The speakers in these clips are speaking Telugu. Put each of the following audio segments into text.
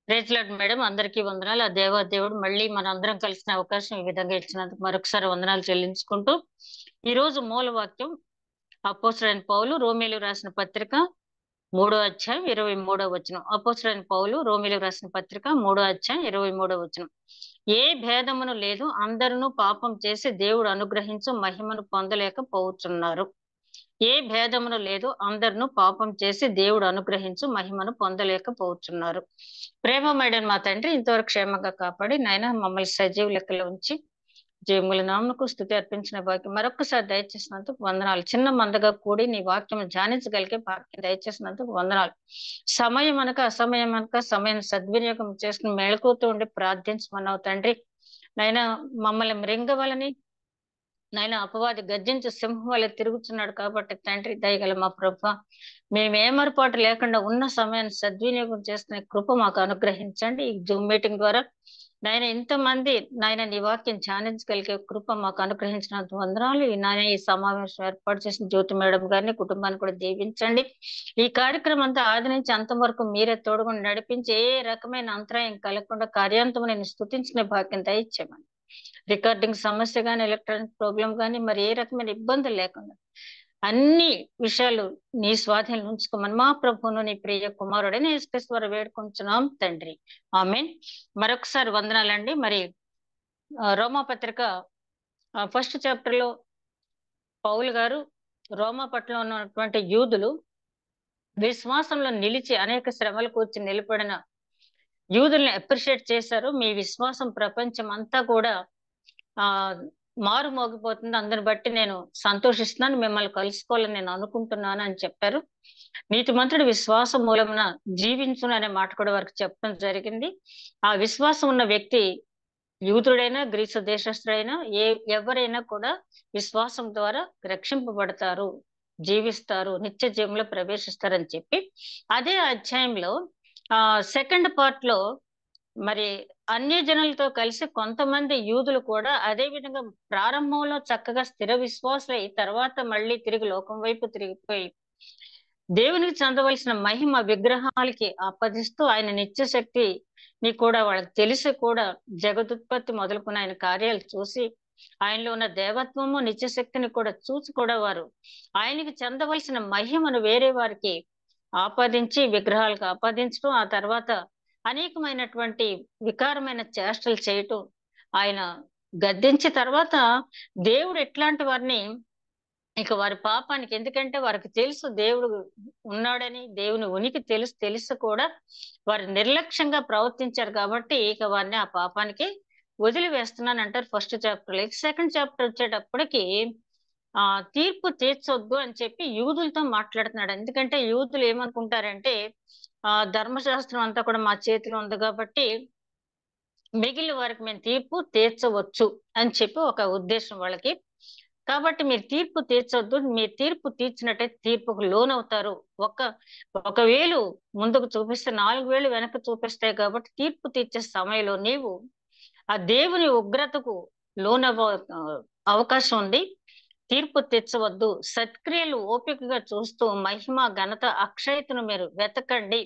Praise lord madam. అందరికీ వందనాలు. ఆ దేవాదేవుడు మళ్ళీ మనందరం కలిసిన అవకాశం ఈ విధంగా ఇచ్చినందుకు మరొకసారి వందనాలు చెల్లించుకుంటూ, ఈరోజు మూల వాక్యం అపోస్తలుడైన పౌలు రోమీయులకు రాసిన పత్రిక 3వ అధ్యాయం 23వ వచనం. అపోస్తలుడైన పౌలు రోమీయులకు రాసిన పత్రిక 3వ అధ్యాయం 23వ వచనం. ఏ భేదమును లేదు, అందరూ పాపం చేసి దేవుడు అనుగ్రహించు మహిమను పొందలేకపోతున్నారు. ఏ భేదమును లేదు, అందరూ పాపం చేసి దేవుడు అనుగ్రహించు మహిమను పొందలేకపోతున్నారు. ప్రేమమేడని మా తండ్రి, ఇంతవరకు క్షేమంగా కాపాడి నాయన మమ్మల్ని సజీవ లెక్కలో ఉంచి జీవముల నామమునకు స్తుతి అర్పించిన భాగ్యం మరొక్కసారి దయచేసినందుకు వందనాలు. చిన్న మందగా కూడి నీ వాక్యం ధ్యానించగలిగే భాగ్యం దయచేసినందుకు వందనాలు. సమయం అనక అసమయం అనక సమయం సద్వినియోగం చేసుకుని మేలుకుతూ ఉండి ప్రార్థించమన్నావు తండ్రి. నాయన మమ్మల్ని మృంగవలని నాయన అపవాది గర్జించు సింహం వల్ల తిరుగుతున్నాడు కాబట్టి తండ్రి దయగల మా ప్రభ, మేమేమరపాటు లేకుండా ఉన్న సమయాన్ని సద్వినియోగం చేసుకునే కృప మాకు అనుగ్రహించండి. ఈ జూమ్ మీటింగ్ ద్వారా నాయన ఇంతమంది నాయన నీ వాక్యం ధ్యానించగలిగే కృప మాకు అనుగ్రహించినంత వందనాలు. ఈ సమావేశం ఏర్పాటు చేసిన జ్యోతి మేడం గారిని కుటుంబాన్ని కూడా దీవించండి. ఈ కార్యక్రమం అంతా ఆది నుంచి అంతం వరకు మీరే తోడుగా నడిపించి ఏ రకమైన అంతరాయం కలగకుండా కార్యాంతం నేను స్తుతించిన భాగ్యం దయచేయమని, రికార్డింగ్ సమస్య గానీ ఎలక్ట్రానిక్ ప్రాబ్లం గానీ మరి ఏ రకమైన ఇబ్బందులు లేకుండా అన్ని విషయాలు నీ స్వాధీనం ఉంచుకోమని మా ప్రభువును నీ ప్రియ కుమారుడని యేసుక్రీస్తు ద్వారా వేడుకుంటున్నాం తండ్రి. ఆమేన్. మరొకసారి వందనాలండి. మరి రోమా పత్రిక ఫస్ట్ చాప్టర్ లో పౌలు గారు రోమా పట్ల ఉన్నటువంటి యూదులు విశ్వాసంలో నిలిచి అనేక శ్రమలు కూర్చి నిలబడిన యూదుల్ని అప్రిషియేట్ చేశారు. మీ విశ్వాసం ప్రపంచం అంతా కూడా ఆ మారు మోగిపోతుంది, అందరిని బట్టి నేను సంతోషిస్తున్నాను, మిమ్మల్ని కలుసుకోవాలని నేను అనుకుంటున్నాను అని చెప్పారు. నీతిమంతుడు విశ్వాసం మూలమున జీవించును అనే మాట కూడా వారికి చెప్పడం జరిగింది. ఆ విశ్వాసం ఉన్న వ్యక్తి యూదుడైనా గ్రీసు దేశస్థుడైనా ఎవరైనా కూడా విశ్వాసం ద్వారా రక్షింపబడతారు, జీవిస్తారు, నిత్య జీవంలో ప్రవేశిస్తారని చెప్పి అదే అధ్యాయంలో సెకండ్ పార్ట్ లో మరి అన్యజనులతో కలిసి కొంతమంది యూదులు కూడా అదే విధంగా ప్రారంభంలో చక్కగా స్థిర విశ్వాసులై తర్వాత మళ్ళీ తిరిగి లోకం వైపు తిరిగిపోయి దేవునికి చెందవలసిన మహిమ విగ్రహాలకి ఆపాదిస్తూ ఆయన నిత్య శక్తిని కూడా వాళ్ళకి తెలిసి కూడా జగదుత్పత్తి మొదలుకున్న ఆయన కార్యాలు చూసి ఆయనలో ఉన్న దేవత్వము నిత్య శక్తిని కూడా చూసి కూడా వారు ఆయనకి చెందవలసిన మహిమను వేరే వారికి ఆపాదించి విగ్రహాలకు ఆపాదించడం, ఆ తర్వాత అనేకమైనటువంటి వికారమైన చేష్టలు చేయటం ఆయన గద్దించి తర్వాత దేవుడు ఎట్లాంటి వారిని ఇక వారి పాపానికి, ఎందుకంటే వారికి తెలుసు దేవుడు ఉన్నాడని, దేవుని ఉనికి తెలుసు కూడా వారు నిర్లక్ష్యంగా ప్రవర్తించారు కాబట్టి ఇక వారిని ఆ పాపానికి వదిలివేస్తున్నాను అంటారు ఫస్ట్ చాప్టర్. సెకండ్ చాప్టర్ వచ్చేటప్పటికి తీర్పు తీర్చొద్దు అని చెప్పి యూదులతో మాట్లాడుతున్నాడు. ఎందుకంటే యూదులు ఏమనుకుంటారంటే ధర్మశాస్త్రం అంతా కూడా మా చేతిలో ఉంది కాబట్టి మిగిలిన వారికి మేము తీర్పు తీర్చవచ్చు అని చెప్పి ఒక ఉద్దేశం వాళ్ళకి. కాబట్టి మీరు తీర్పు తీర్చొద్దు, మీరు తీర్పు తీర్చినట్టయితే తీర్పుకు లోనవుతారు. ఒక వేలు ముందుకు చూపిస్తే 4 వేలు వెనక్కి చూపిస్తాయి కాబట్టి తీర్పు తీర్చే సమయంలో నీవు ఆ దేవుని ఉగ్రతకు అవకాశం ఉంది. తీర్పు తెచ్చవద్దు, సత్క్రియలు ఓపికగా చూస్తూ మహిమ ఘనత అక్షయతను మీరు వెతకండి.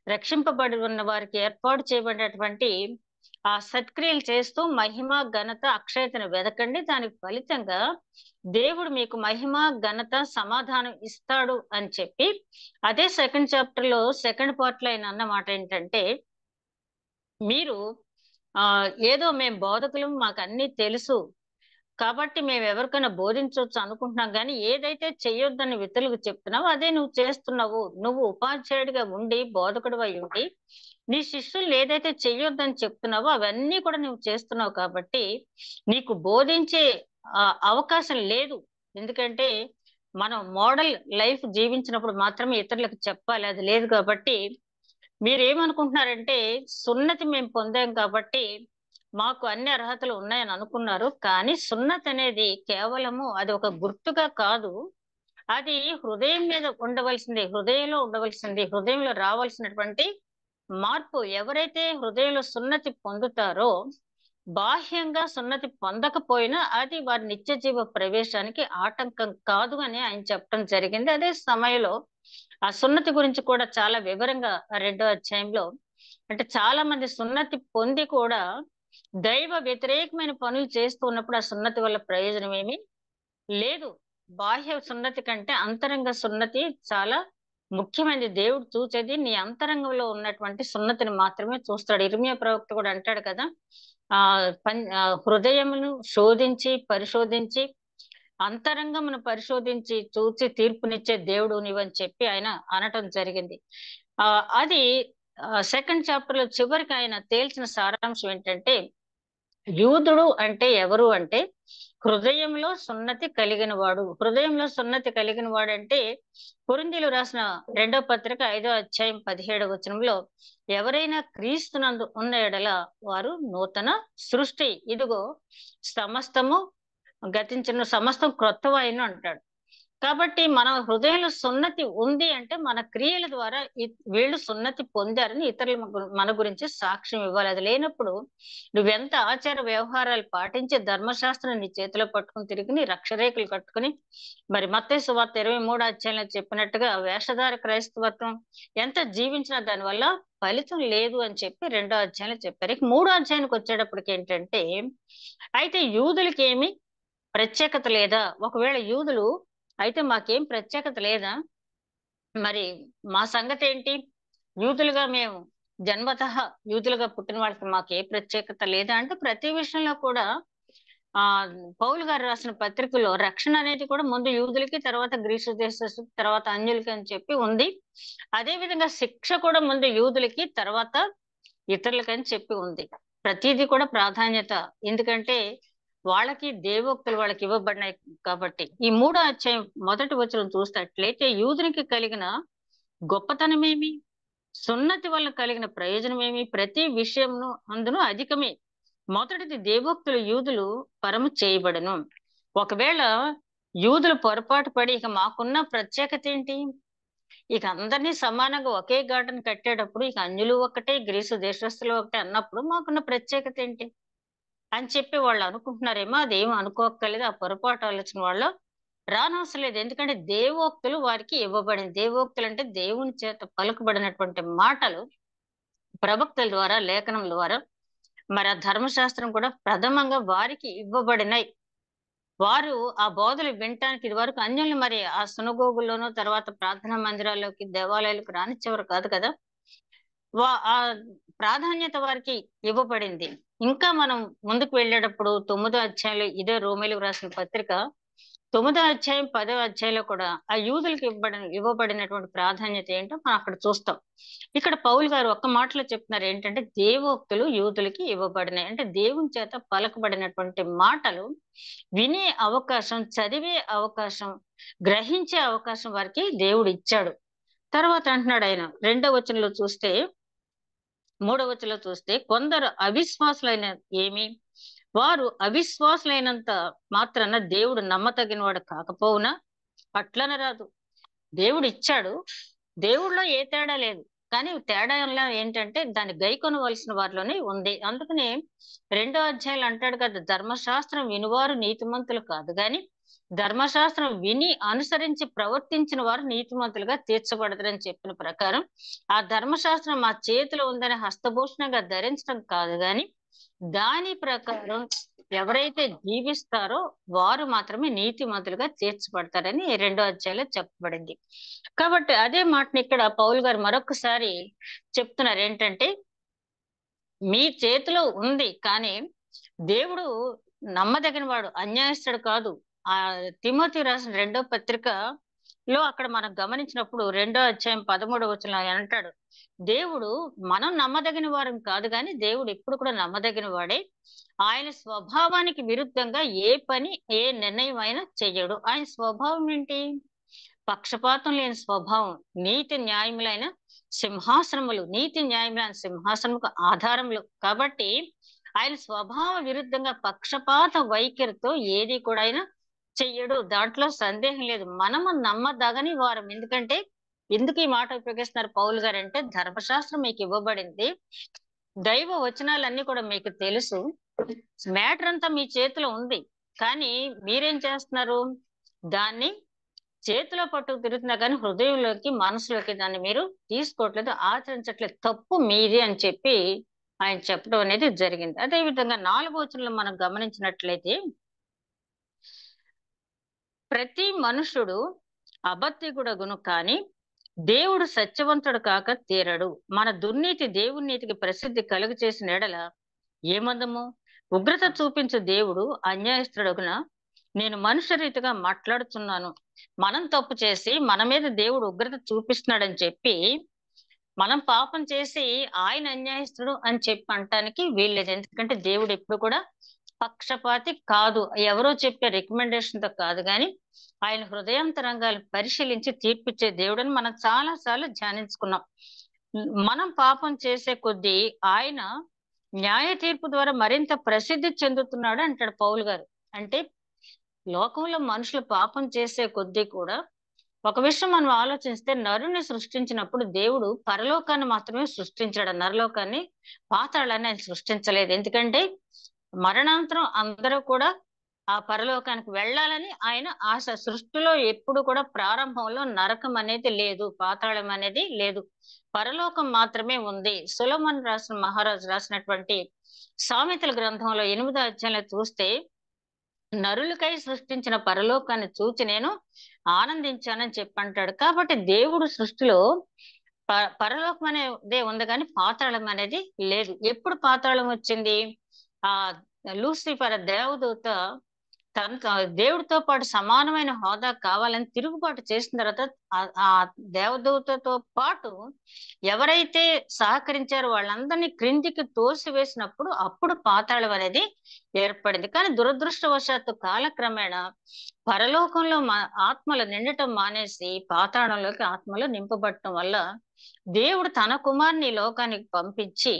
రక్షింపబడి ఉన్న వారికి ఏర్పాటు చేయబడినటువంటి ఆ సత్క్రియలు చేస్తూ మహిమ ఘనత అక్షయతను వెతకండి. దానికి ఫలితంగా దేవుడు మీకు మహిమ ఘనత సమాధానం ఇస్తాడు అని చెప్పి అదే సెకండ్ చాప్టర్ లో సెకండ్ పార్ట్ లో ఆయన అన్న మాట ఏంటంటే, మీరు ఏదో మేము బోధకులం, మాకు అన్ని తెలుసు కాబట్టి మేము ఎవరికైనా బోధించవచ్చు అనుకుంటున్నాం, కానీ ఏదైతే చెయ్యొద్దని ఇతరులకు చెప్తున్నావో అదే నువ్వు చేస్తున్నావు. నువ్వు ఉపాధ్యాయుడిగా ఉండి బోధకుడు అయి ఉండి నీ శిష్యులు ఏదైతే చెయ్యొద్దని చెప్తున్నావో అవన్నీ కూడా నువ్వు చేస్తున్నావు కాబట్టి నీకు బోధించే అవకాశం లేదు. ఎందుకంటే మనం మోడల్ లైఫ్ జీవించినప్పుడు మాత్రమే ఇతరులకు చెప్పాలి, అది లేదు. కాబట్టి మీరేమనుకుంటున్నారంటే సున్నతి మేము పొందాం కాబట్టి మాకు అన్ని అర్హతలు ఉన్నాయని అనుకున్నారు. కానీ సున్నతి అనేది కేవలము అది ఒక గుర్తుగా కాదు, అది హృదయం మీద ఉండవలసింది, హృదయంలో ఉండవలసింది, హృదయంలో రావాల్సినటువంటి మార్పు. ఎవరైతే హృదయంలో సున్నతి పొందుతారో బాహ్యంగా సున్నతి పొందకపోయినా అది వారి నిత్య జీవ ప్రవేశానికి ఆటంకం కాదు అని ఆయన చెప్పడం జరిగింది. అదే సమయంలో ఆ సున్నతి గురించి కూడా చాలా వివరంగా 2వ అధ్యాయంలో అంటే చాలా మంది సున్నతి పొంది కూడా దైవ వ్యతిరేకమైన పనులు చేస్తూ ఉన్నప్పుడు ఆ సున్నతి వల్ల ప్రయోజనం ఏమీ లేదు. బాహ్య సున్నతి కంటే అంతరంగ సున్నతి చాలా ముఖ్యమైనది. దేవుడు చూచేది నీ అంతరంగంలో ఉన్నటువంటి సున్నతిని మాత్రమే చూస్తాడు. ఇర్మీయా ప్రవక్త కూడా అంటాడు కదా! హృదయమును శోధించి, పరిశోధించి, అంతరంగమును పరిశోధించి చూచి తీర్పునిచ్చే దేవుడు నీవని చెప్పి ఆయన అనటం జరిగింది. అది సెకండ్ చాప్టర్‌లో చివరికి ఆయన తేల్చిన సారాంశం ఏంటంటే, యూదుడు అంటే ఎవరు అంటే హృదయంలో సున్నతి కలిగిన వాడు. హృదయంలో సున్నతి కలిగిన వాడంటే కొరింథీయులకు రాసిన 2వ పత్రిక 5వ అధ్యాయం 17వ వచనంలో ఎవరైనా క్రీస్తునందు ఉన్న యెడల వారు నూతన సృష్టి. ఇదిగో సమస్తము గతించిన సమస్తం క్రొత్తవాయెను అంటాడు. కాబట్టి మన హృదయంలో సున్నతి ఉంది అంటే మన క్రియల ద్వారా వీళ్ళు సున్నతి పొందారని ఇతరులు మన గురించి సాక్ష్యం ఇవ్వాలి. అది లేనప్పుడు నువ్వెంత ఆచార వ్యవహారాలు పాటించి ధర్మశాస్త్రం నీ చేతిలో పట్టుకుని తిరిగి నీ రక్షరేఖలు కట్టుకుని మరి మత్తయి సువార్త 23వ అధ్యాయంలో చెప్పినట్టుగా వేషధార క్రైస్తవత్వం ఎంత జీవించినా దానివల్ల ఫలితం లేదు అని చెప్పి 2వ అధ్యాయంలో చెప్పారు. ఇక 3వ అధ్యాయానికి వచ్చేటప్పటికి ఏంటంటే, అయితే యూదులకి ఏమి ప్రత్యేకత లేదా? ఒకవేళ యూదులు అయితే మాకేం ప్రత్యేకత లేదా? మరి మా సంగతేంటి? యూదులుగా మేము జన్మతః యూదులుగా పుట్టిన వాళ్ళకి మాకే ప్రత్యేకత లేదా? అంటే ప్రతి విషయంలో కూడా పౌలు గారు రాసిన పత్రికలో రక్షణ అనేది కూడా ముందు యూదులకి, తర్వాత గ్రీసు దేశస్థులకి, తర్వాత అన్యులకి అని చెప్పి ఉంది. అదే విధంగా శిక్ష కూడా ముందు యూదులకి, తర్వాత ఇతరులకని చెప్పి ఉంది. ప్రతీది కూడా ప్రాధాన్యత. ఎందుకంటే వాళ్ళకి దేవోక్తులు వాళ్ళకి ఇవ్వబడినాయి కాబట్టి. ఈ 3వ అధ్యాయం మొదటి వచనం చూసినట్లయితే యూదునికి కలిగిన గొప్పతనమేమి? సున్నతి వల్ల కలిగిన ప్రయోజనమేమి? ప్రతి విషయంను అందును అధికమే. మొదటిది దేవోక్తులు యూదులు పరము చేయబడును. ఒకవేళ యూదులు పొరపాటు పడి ఇక మాకున్న ప్రత్యేకత ఏంటి? ఇక అందరినీ సమానంగా ఒకే ఘాటను కట్టేటప్పుడు ఇక అన్యులు ఒకటే, గ్రీసు దేశస్థులు ఒకటే అన్నప్పుడు మాకున్న ప్రత్యేకత ఏంటి అని చెప్పి వాళ్ళు అనుకుంటున్నారేమో. అదేమో అనుకోక్కర్లేదు. ఆ పొరపాటు ఆలోచన వాళ్ళు రానవసరం లేదు. ఎందుకంటే దేవోక్తులు వారికి ఇవ్వబడింది. దేవోక్తులు అంటే దేవుని చేత పలుకబడినటువంటి మాటలు ప్రవక్తల ద్వారా, లేఖనం ద్వారా. మరి ఆ ధర్మశాస్త్రం కూడా ప్రథమంగా వారికి ఇవ్వబడినాయి. వారు ఆ బోధలు వినటానికి ఇదివరకు అన్యుల్ని మరి ఆ సునగోగుల్లోనూ, తర్వాత ప్రార్థనా మందిరాల్లోకి, దేవాలయాలకు రానిచ్చేవారు కాదు కదా! ఆ ప్రాధాన్యత వారికి ఇవ్వబడింది. ఇంకా మనం ముందుకు వెళ్ళేటప్పుడు 9వ అధ్యాయంలో ఇదే రోమీయులకు రాసిన పత్రిక 9వ అధ్యాయం 10వ అధ్యాయంలో కూడా ఆ యూదులకు ఇవ్వబడినటువంటి ప్రాధాన్యత ఏంటో మనం అక్కడ చూస్తాం. ఇక్కడ పౌలు గారు ఒక్క మాటలో చెప్తున్నారు ఏంటంటే, దేవోక్తులు యూదులకి ఇవ్వబడినాయి. అంటే దేవుని చేత పలకబడినటువంటి మాటలు వినే అవకాశం, చదివే అవకాశం, గ్రహించే అవకాశం వారికి దేవుడు ఇచ్చాడు. తర్వాత అంటున్నాడు ఆయన 2వ వచనంలో చూస్తే, 3వ వచనంలో చూస్తే, కొందరు అవిశ్వాసులైన ఏమి? వారు అవిశ్వాసులైనంత మాత్రాన దేవుడు నమ్మతగిన వాడు కాకపోవునా? అట్లనరాదు. దేవుడు ఇచ్చాడు. దేవుడిలో ఏ తేడా లేదు. కానీ తేడా ఏంటంటే దాన్ని గైకొనవలసిన వారిలోనే ఉంది. అందుకనే 2వ అధ్యాయంలో అంటాడు కదా, ధర్మశాస్త్రం వినువారు నీతిమంతులు కాదు గాని ధర్మశాస్త్రం విని అనుసరించి ప్రవర్తించిన వారు నీతిమంతులుగా తీర్చబడతారని చెప్పిన ప్రకారం ఆ ధర్మశాస్త్రం మా చేతిలో ఉందని హస్తభూషణంగా ధరించడం కాదు గాని దాని ప్రకారం ఎవరైతే జీవిస్తారో వారు మాత్రమే నీతిమంతులుగా తీర్చబడతారని 2వ అధ్యాయంలో చెప్పబడింది. కాబట్టి అదే మాటని ఇక్కడ పౌలు గారు మరొకసారి చెప్తున్నారు ఏంటంటే, మీ చేతిలో ఉంది కానీ దేవుడు నమ్మదగిన వాడు, అన్యాయస్తుడు కాదు. తిమోతి రాసిన 2వ పత్రికలో అక్కడ మనం గమనించినప్పుడు 2వ అధ్యాయం 13వ వచనంలో ఆయన అంటాడు, దేవుడు మనం నమ్మదగిన వారం కాదు కానీ దేవుడు ఎప్పుడు కూడా నమ్మదగిన వాడే. ఆయన స్వభావానికి విరుద్ధంగా ఏ పని, ఏ నిర్ణయం అయినా చెయ్యడు. ఆయన స్వభావం ఏంటి? పక్షపాతం లేని స్వభావం. నీతి న్యాయములైన సింహాసనములు, నీతి న్యాయములైన సింహాసనముకు ఆధారములు. కాబట్టి ఆయన స్వభావ విరుద్ధంగా పక్షపాత వైఖరితో ఏది కూడా ఆయన చెయ్యడు. దాంట్లో సందేహం లేదు. మనము నమ్మదగని వారం. ఎందుకంటే ఎందుకు ఈ మాట ఉపయోగిస్తున్నారు పౌలు గారు అంటే, ధర్మశాస్త్రం మీకు ఇవ్వబడింది, దైవ వచనాలన్నీ కూడా మీకు తెలుసు, మ్యాటర్ అంతా మీ చేతిలో ఉంది. కానీ మీరేం చేస్తున్నారు? దాన్ని చేతిలో పట్టుకు తిరుగుతున్నా కానీ హృదయంలోకి మనసులోకి దాన్ని మీరు తీసుకోవట్లేదు, ఆచరించట్లేదు, తప్పు మీది అని చెప్పి ఆయన చెప్పడం అనేది జరిగింది. అదే విధంగా 4వ వచనంలో మనం గమనించినట్లయితే, ప్రతి మనుషుడు అబద్ధికుడగును కానీ దేవుడు సత్యవంతుడు కాక తీరడు. మన దుర్నీతి దేవుని నీతికి ప్రసిద్ధి కలుగు చేసిన ఎడల ఏమందము? ఉగ్రత చూపించు దేవుడు అన్యాయస్తుడగున నేను మనుష్య రీతిగా మాట్లాడుతున్నాను. మనం తప్పు చేసి మన మీద దేవుడు ఉగ్రత చూపిస్తున్నాడని చెప్పి మనం పాపం చేసి ఆయన అన్యాయస్తుడు అని చెప్పి అంటానికి వీల్లేదు. ఎందుకంటే దేవుడు ఎప్పుడు కూడా పక్షపాతి కాదు. ఎవరో చెప్పే రికమెండేషన్ తో కాదు గాని ఆయన హృదయాంతరంగాలు పరిశీలించి తీర్పిచ్చే దేవుడని మనం చాలా సార్లు ధ్యానించుకున్నాం. మనం పాపం చేసే కొద్దీ ఆయన న్యాయ తీర్పు ద్వారా మరింత ప్రసిద్ధి చెందుతున్నాడు అంటాడు పౌలు గారు. అంటే లోకంలో మనుషులు పాపం చేసే కొద్దీ కూడా ఒక విషయం మనం ఆలోచిస్తే, నరుని సృష్టించినప్పుడు దేవుడు పరలోకాన్ని మాత్రమే సృష్టించాడు, నరలోకాన్ని పాతాళాన్ని ఆయన సృష్టించలేదు. ఎందుకంటే మరణాంతరం అందరూ కూడా ఆ పరలోకానికి వెళ్ళాలని ఆయన ఆశ. సృష్టిలో ఎప్పుడు కూడా ప్రారంభంలో నరకం అనేది లేదు, పాతాళం అనేది లేదు, పరలోకం మాత్రమే ఉంది. సొలొమోను మహారాజు రాసినటువంటి సామెతల గ్రంథంలో 8వ అధ్యాయంలో చూస్తే, నరులకై సృష్టించిన పరలోకాన్ని చూచి నేను ఆనందించానని చెప్పి అంటాడు. కాబట్టి దేవుడు సృష్టిలో పరలోకం అనేదే ఉంది కానీ పాతాళం అనేది లేదు. ఎప్పుడు పాతాళం వచ్చింది? ఆ లూసిఫర్ దేవదూత దేవుడితో పాటు సమానమైన హోదా కావాలని తిరుగుబాటు చేసిన తర్వాత ఆ దేవదూతతో పాటు ఎవరైతే సహకరించారో వాళ్ళందరినీ క్రిందికి తోసివేసినప్పుడు అప్పుడు పాతాళం అనేది ఏర్పడింది. కానీ దురదృష్టవశాత్తు కాలక్రమేణా పరలోకంలో ఆత్మలు నిండటం మానేసి పాతాళంలోకి ఆత్మలు నింపబడటం వల్ల దేవుడు తన కుమారుని లోకానికి పంపించి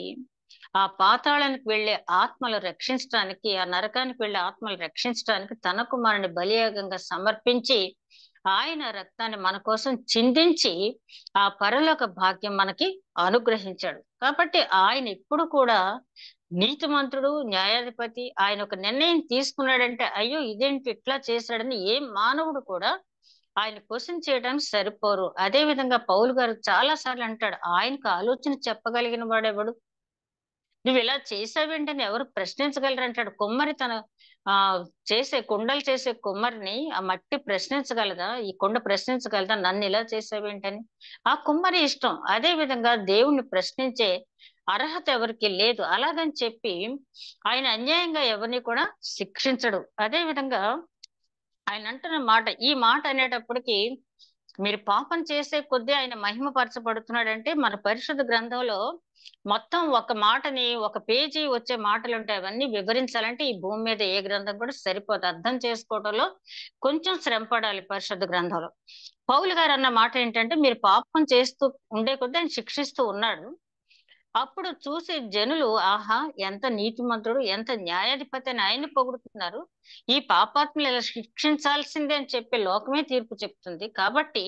ఆ పాతాళానికి వెళ్లే ఆత్మలు రక్షించడానికి, ఆ నరకానికి వెళ్లే ఆత్మలు రక్షించడానికి తన కుమారుని బలియాగంగా సమర్పించి ఆయన రక్తాన్ని మన కోసం చిందించి ఆ పరలోక భాగ్యం మనకి అనుగ్రహించాడు. కాబట్టి ఆయన ఇప్పుడు కూడా నీతిమంతుడు, న్యాయాధిపతి. ఆయన ఒక నిర్ణయం తీసుకున్నాడంటే అయ్యో ఇదేంటి ఇట్లా చేశాడని ఏ మానవుడు కూడా ఆయన క్వశ్చన్ చేయడానికి సరిపోరు. అదే విధంగా పౌలు గారు చాలా సార్లు అంటాడు, ఆయనకు ఆలోచన చెప్పగలిగిన వాడెవడు? నువ్వు ఇలా చేసావేంటని ఎవరు ప్రశ్నించగలరు అంటాడు. కుమ్మరి తన కుండలు చేసే కుమ్మరిని ఆ మట్టి ప్రశ్నించగలదా? ఈ కుండ ప్రశ్నించగలదా నన్ను ఇలా చేసావేంటని? ఆ కుమ్మరి ఇష్టం. అదే విధంగా దేవుణ్ణి ప్రశ్నించే అర్హత ఎవరికి లేదు. అలాగని చెప్పి ఆయన అన్యాయంగా ఎవరిని కూడా శిక్షించడు. అదే విధంగా ఆయన అంటున్న మాట, ఈ మాట అనేటప్పటికి మీరు పాపం చేసే కొద్దీ ఆయన మహిమపరచబడుతున్నాడంటే మన పరిశుద్ధ గ్రంథంలో మొత్తం ఒక మాటని, ఒక పేజీ వచ్చే మాటలు ఉంటాయి. అవన్నీ వివరించాలంటే ఈ భూమి మీద ఏ గ్రంథం కూడా సరిపోదు. అర్థం చేసుకోవడంలో కొంచెం శ్రమ పడాలి పరిశుద్ధ గ్రంథంలో. పౌలు గారు అన్న మాట ఏంటంటే, మీరు పాపం చేస్తూ ఉండే కొద్దీ ఆయన శిక్షిస్తూ ఉన్నాడు. అప్పుడు చూసి జనులు ఆహా ఎంత నీతిమంతుడు, ఎంత న్యాయాధిపతి అని ఆయన్ని పొగుడుతున్నారు, ఈ పాపాత్మలు ఇలా శిక్షించాల్సిందే అని చెప్పి లోకమే తీర్పు చెప్తుంది. కాబట్టి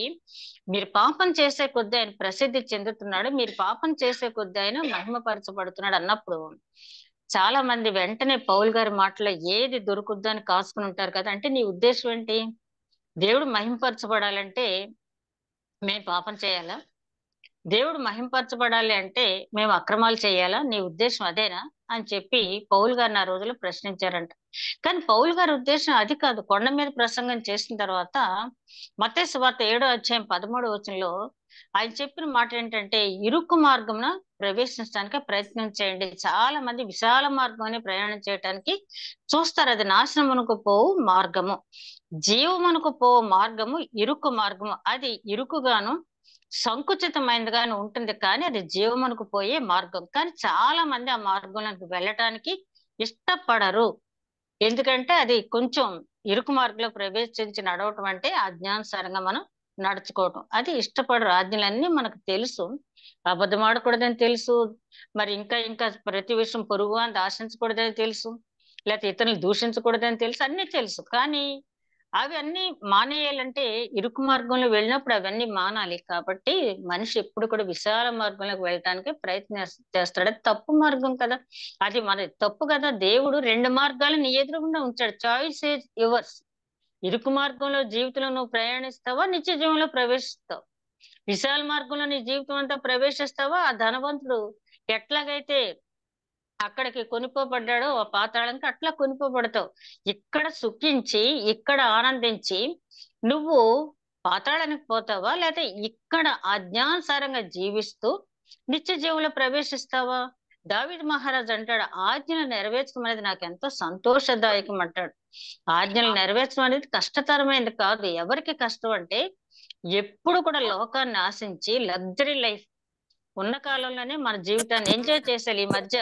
మీరు పాపం చేసే కొద్దీ ఆయన ప్రసిద్ధి చెందుతున్నాడు, మీరు పాపం చేసే కొద్దీ ఆయన మహిమపరచబడుతున్నాడు అన్నప్పుడు చాలా మంది వెంటనే పౌలు గారి మాటలో ఏది దొరుకుద్దో అని కాసుకుని ఉంటారు కదా. అంటే నీ ఉద్దేశం ఏంటి? దేవుడు మహిమపరచబడాలంటే మేము పాపం చేయాలా? దేవుడు మహింపరచబడాలి అంటే మేము అక్రమాలు చేయాలా? నీ ఉద్దేశం అదేనా అని చెప్పి పౌలు గారిని ఆ రోజుల్లో ప్రశ్నించారంట. కానీ పౌలు గారి ఉద్దేశం అది కాదు. కొండ మీద ప్రసంగం చేసిన తర్వాత మత్తయి సువార్త 7వ అధ్యాయం 13వ వచనంలో ఆయన చెప్పిన మాట ఏంటంటే, ఇరుకు మార్గమున ప్రవేశించడానికి ప్రయత్నం చేయండి. చాలా మంది విశాల మార్గం ప్రయాణం చేయటానికి చూస్తారు. అది నాశనమునకు పోవు మార్గము, జీవమునకు పోవు మార్గము ఇరుకు మార్గము. అది ఇరుకుగాను సంకుచితమైనదిగానే ఉంటుంది, కానీ అది జీవమునకు పోయే మార్గం. కానీ చాలా మంది ఆ మార్గంలోకి వెళ్ళటానికి ఇష్టపడరు. ఎందుకంటే అది కొంచెం ఇరుకు మార్గంలో ప్రవేశించి నడవటం అంటే అజ్ఞానుసారంగా మనం నడుచుకోవటం. అది ఇష్టపడరు. ఆజ్ఞలన్నీ మనకు తెలుసు, అబద్ధం ఆడకూడదని తెలుసు, మరి ఇంకా ఇంకా ప్రతి విషయం పొరుగు అని ఆశించకూడదని తెలుసు, లేకపోతే ఇతరులు దూషించకూడదని తెలుసు, అన్ని తెలుసు. కానీ అవి అన్ని మానేయాలంటే ఇరుకు మార్గంలో వెళ్ళినప్పుడు అవన్నీ మానాలి. కాబట్టి మనిషి ఎప్పుడు కూడా విశాల మార్గంలోకి వెళ్ళటానికి ప్రయత్నం చేస్తాడు. అది తప్పు మార్గం కదా, అది మన తప్పు కదా. దేవుడు 2 మార్గాలు నీ ఎదురుగుండా ఉంచాడు. Choice is yours. ఇరుకు మార్గంలో జీవితంలో నువ్వు ప్రయాణిస్తావా, నిత్య జీవంలో ప్రవేశిస్తావు? విశాల మార్గంలో నీ జీవితం అంతా ప్రవేశిస్తావా? ఆ ధనవంతుడు ఎట్లాగైతే అక్కడికి కొనిపోబడ్డాడో ఆ పాతాళంకి అట్లా కొనిపోబడతావు. ఇక్కడ సుఖించి, ఇక్కడ ఆనందించి నువ్వు పాతాళానికి పోతావా? లేకపోతే ఇక్కడ ఆజ్ఞానుసారంగా జీవిస్తూ నిత్య జీవంలో ప్రవేశిస్తావా? దావీదు మహారాజు అంటాడు, ఆజ్ఞలు నెరవేర్చడం అనేది నాకు ఎంతో సంతోషదాయకం అంటాడు. ఆజ్ఞలు నెరవేర్చడం అనేది కష్టతరమైనది కాదు. ఎవరికి కష్టం అంటే, ఎప్పుడు కూడా లోకాన్ని ఆశించి లగ్జరీ లైఫ్ ఉన్న కాలంలోనే మన జీవితాన్ని ఎంజాయ్ చేసేయాలి. ఈ మధ్య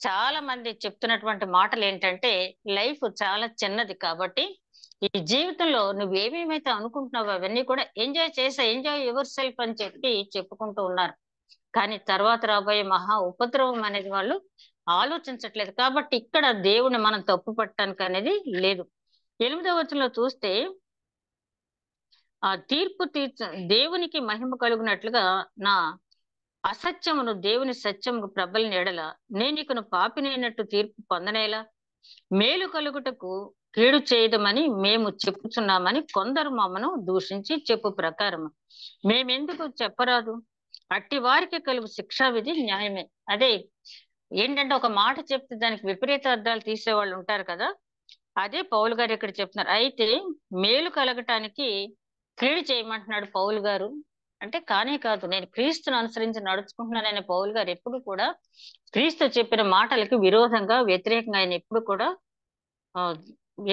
చాలా మంది చెప్తున్నటువంటి మాటలు ఏంటంటే, లైఫ్ చాలా చిన్నది కాబట్టి ఈ జీవితంలో నువ్వేమేమైతే అనుకుంటున్నావో అవన్నీ కూడా ఎంజాయ్ యువర్ సెల్ఫ్ అని చెప్పి చెప్పుకుంటూ ఉన్నారు. కానీ తర్వాత రాబోయే మహా ఉపద్రవం అనేది వాళ్ళు ఆలోచించట్లేదు. కాబట్టి ఇక్కడ దేవుని మనం తప్పు పట్టడానికి అనేది లేదు. 8వ వచనంలో చూస్తే, ఆ తీర్పు తీర్చ దేవునికి మహిమ కలుగునట్లుగా నా అసత్యమును దేవుని సత్యముకు ప్రబలిన ఎడల నేను ఇకను పాపినైనట్టు తీర్పు పొందనేలా? మేలు కలుగుటకు కీడు చేయదమని మేము చెప్పుచున్నామని కొందరు మమ్మను దూషించి చెప్పు ప్రకారము మేమెందుకు చెప్పరాదు? అట్టి వారికి కలుగు శిక్షా విధి న్యాయమే. అదే ఏంటంటే, ఒక మాట చెప్తే దానికి విపరీత అర్థాలు తీసేవాళ్ళు ఉంటారు కదా. అదే పౌలు గారు ఇక్కడ చెప్తున్నారు. అయితే మేలు కలగటానికి కీడు చేయమంటున్నాడు పౌలు గారు. అంటే కానే కాదు, నేను క్రీస్తును అనుసరించి నడుచుకుంటున్నాననే పౌలు గారు ఎప్పుడు కూడా క్రీస్తు చెప్పిన మాటలకి విరోధంగా, వ్యతిరేకంగా ఆయన ఎప్పుడు కూడా ఆ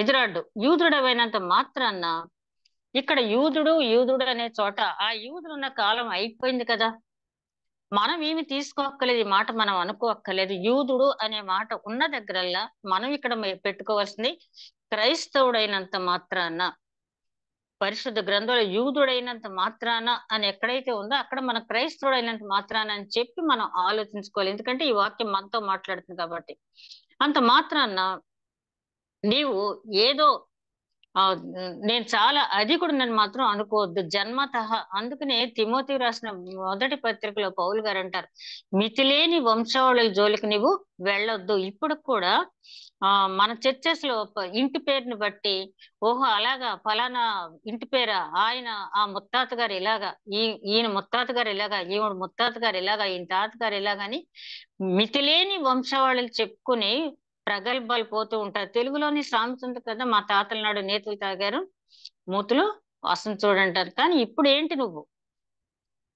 ఎదురాడ్డు. యూదుడవైనంత మాత్రాన్న ఇక్కడ యూదుడు అనే చోట ఆ యూదుడు ఉన్న కాలం అయిపోయింది కదా. మనం ఏమి తీసుకోక్కర్లేదు, ఈ మాట మనం అనుకోక్కర్లేదు. యూదుడు అనే మాట ఉన్న దగ్గరల్లా మనం ఇక్కడ పెట్టుకోవాల్సింది క్రైస్తవుడైనంత మాత్రాన, పరిశుద్ధ గ్రంథంలో యూదుడైనంత మాత్రాన అని ఎక్కడైతే ఉందో అక్కడ మన క్రైస్తవుడైనంత మాత్రాన అని చెప్పి మనం ఆలోచించుకోవాలి. ఎందుకంటే ఈ వాక్యం మనతో మాట్లాడుతుంది కాబట్టి. అంత మాత్రాన నీవు ఏదో నేను చాలా అధికుడినని మాత్రం అనుకోవద్దు జన్మతః. అందుకనే తిమోతి రాసిన మొదటి పత్రికలో పౌలు గారు అంటారు, మితిలేని వంశావళుల జోలికి నీవు వెళ్ళొద్దు. ఇప్పుడు కూడా మన చర్చెస్ లో ఇంటి పేరుని బట్టి, ఓహో అలాగా ఫలానా ఇంటి పేరా, ఆయన ఆ ముత్తాత గారు ఇలాగా, ఈయన ముత్తాత గారు ఇలాగా, ఈవిడ ముత్తాత గారు ఇలాగా, ఈయన తాతగారు ఇలాగని మితిలేని వంశావళులు చెప్పుకుని ప్రగల్భాలు పోతూ ఉంటారు. తెలుగులోని సామెత ఉంది కదా, మా తాతల నాడు నేతులు తాగారు మూతులు వాసన చూడంటారు. కానీ ఇప్పుడు ఏంటి, నువ్వు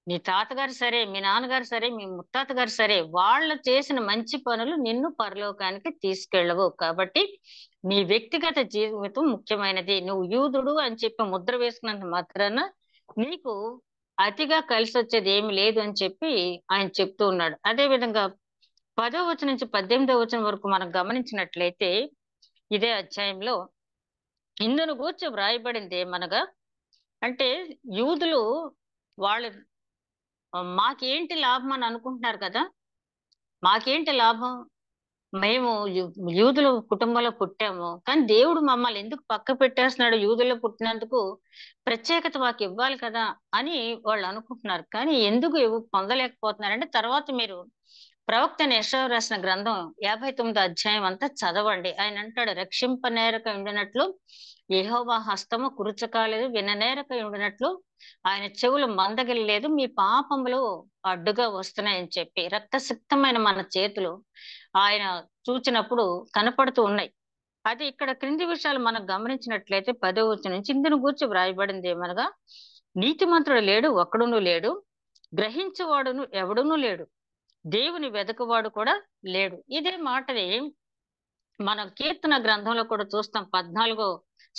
నీ తాతగారు సరే, మీ నాన్నగారు సరే, మీ ముత్తాత గారు సరే, వాళ్ళు చేసిన మంచి పనులు నిన్ను పరలోకానికి తీసుకెళ్ళవు. కాబట్టి నీ వ్యక్తిగత జీవితం ముఖ్యమైనది. నువ్వు యూదుడు అని చెప్పి ముద్ర వేసుకున్నంత మాత్రాన నీకు అతిగా కలిసి వచ్చేది ఏమి లేదు అని చెప్పి ఆయన చెప్తూ ఉన్నాడు. అదే విధంగా 10వ వచనం నుంచి 18వ వచనం వరకు మనం గమనించినట్లయితే ఇదే అధ్యాయంలో ఇందును గూర్చి వ్రాయబడింది ఏమనగా, అంటే యూదులు వాళ్ళు మాకేంటి లాభం అని అనుకుంటున్నారు కదా. మాకేంటి లాభం, మేము యూదుల కుటుంబంలో పుట్టాము, కానీ దేవుడు మమ్మల్ని ఎందుకు పక్క పెట్టేస్తున్నాడు, యూదుల్లో పుట్టినందుకు ప్రత్యేకత మాకు ఇవ్వాలి కదా అని వాళ్ళు అనుకుంటున్నారు. కానీ ఎందుకు పొందలేకపోతున్నారంటే, తర్వాత మీరు ప్రవక్త యెషయా రాసిన గ్రంథం 59వ అధ్యాయం అంతా చదవండి. ఆయన అంటాడు, రక్షింపనేరక ఉండినట్లు యెహోవా హస్తము కురుచకాలేదు, విననేరక ఉండినట్లు ఆయన చెవులు మందగిలలేదు, మీ పాపములు అడ్డుగా వస్తున్నాయని చెప్పి రక్తసిక్తమైన మన చేతులు ఆయన చూచినప్పుడు కనపడుతూ ఉన్నాయి. అది ఇక్కడ క్రింది విషయాలు మనం గమనించినట్లయితే 10వ వచనం నుంచి ఇందును గూర్చి వ్రాయబడింది ఏమనగా, నీతిమంతుడు లేడు, ఒక్కడును లేడు, గ్రహించువాడును ఎవడునూ లేడు, దేవుని వెదకువాడు కూడా లేడు. ఇదే మాటని మనం కీర్తన గ్రంథంలో కూడా చూస్తాం. 14వ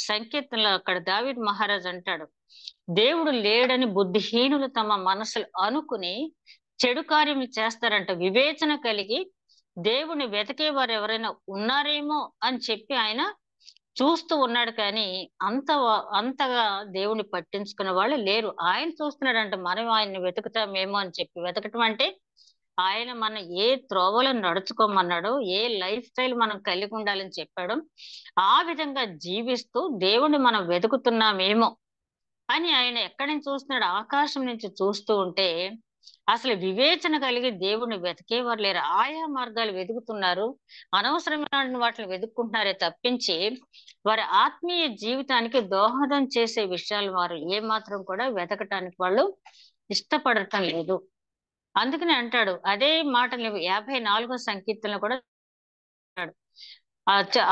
సంకీర్తనలో అక్కడ దావీదు మహారాజ్ అంటాడు, దేవుడు లేడని బుద్ధిహీనులు తమ మనసులు అనుకుని చెడు కార్యములు చేస్తారంట. వివేచన కలిగి దేవుని వెతికే వారు ఎవరైనా ఉన్నారేమో అని చెప్పి ఆయన చూస్తూ ఉన్నాడు. కానీ అంతగా దేవుని పట్టించుకునే వాళ్ళు లేరు. ఆయన చూస్తున్నాడంట, మనం ఆయన్ని వెతుకుతామేమో అని చెప్పి. వెతకటం అంటే ఆయన మన ఏ త్రోవలో నడుచుకోమన్నాడో, ఏ లైఫ్ స్టైల్ మనం కలిగి ఉండాలని చెప్పాడో ఆ విధంగా జీవిస్తూ దేవుణ్ణి మనం వెతుకుతున్నామేమో అని ఆయన ఎక్కడి నుంచి చూస్తున్నాడు, ఆకాశం నుంచి చూస్తూ ఉంటే అసలు వివేచన కలిగి దేవుణ్ణి వెతికేవారు లేరు. ఆయా మార్గాలు వెతుకుతున్నారు. అనవసరమైన వాటిని వెతుక్కుంటున్నారే తప్పించి, వారి ఆత్మీయ జీవితానికి దోహదం చేసే విషయాలు వారు ఏమాత్రం కూడా వెతకటానికి వాళ్ళు ఇష్టపడటం లేదు. అందుకనే అంటాడు, అదే మాటని 54వ సంకీర్తనలో కూడా అంటాడు.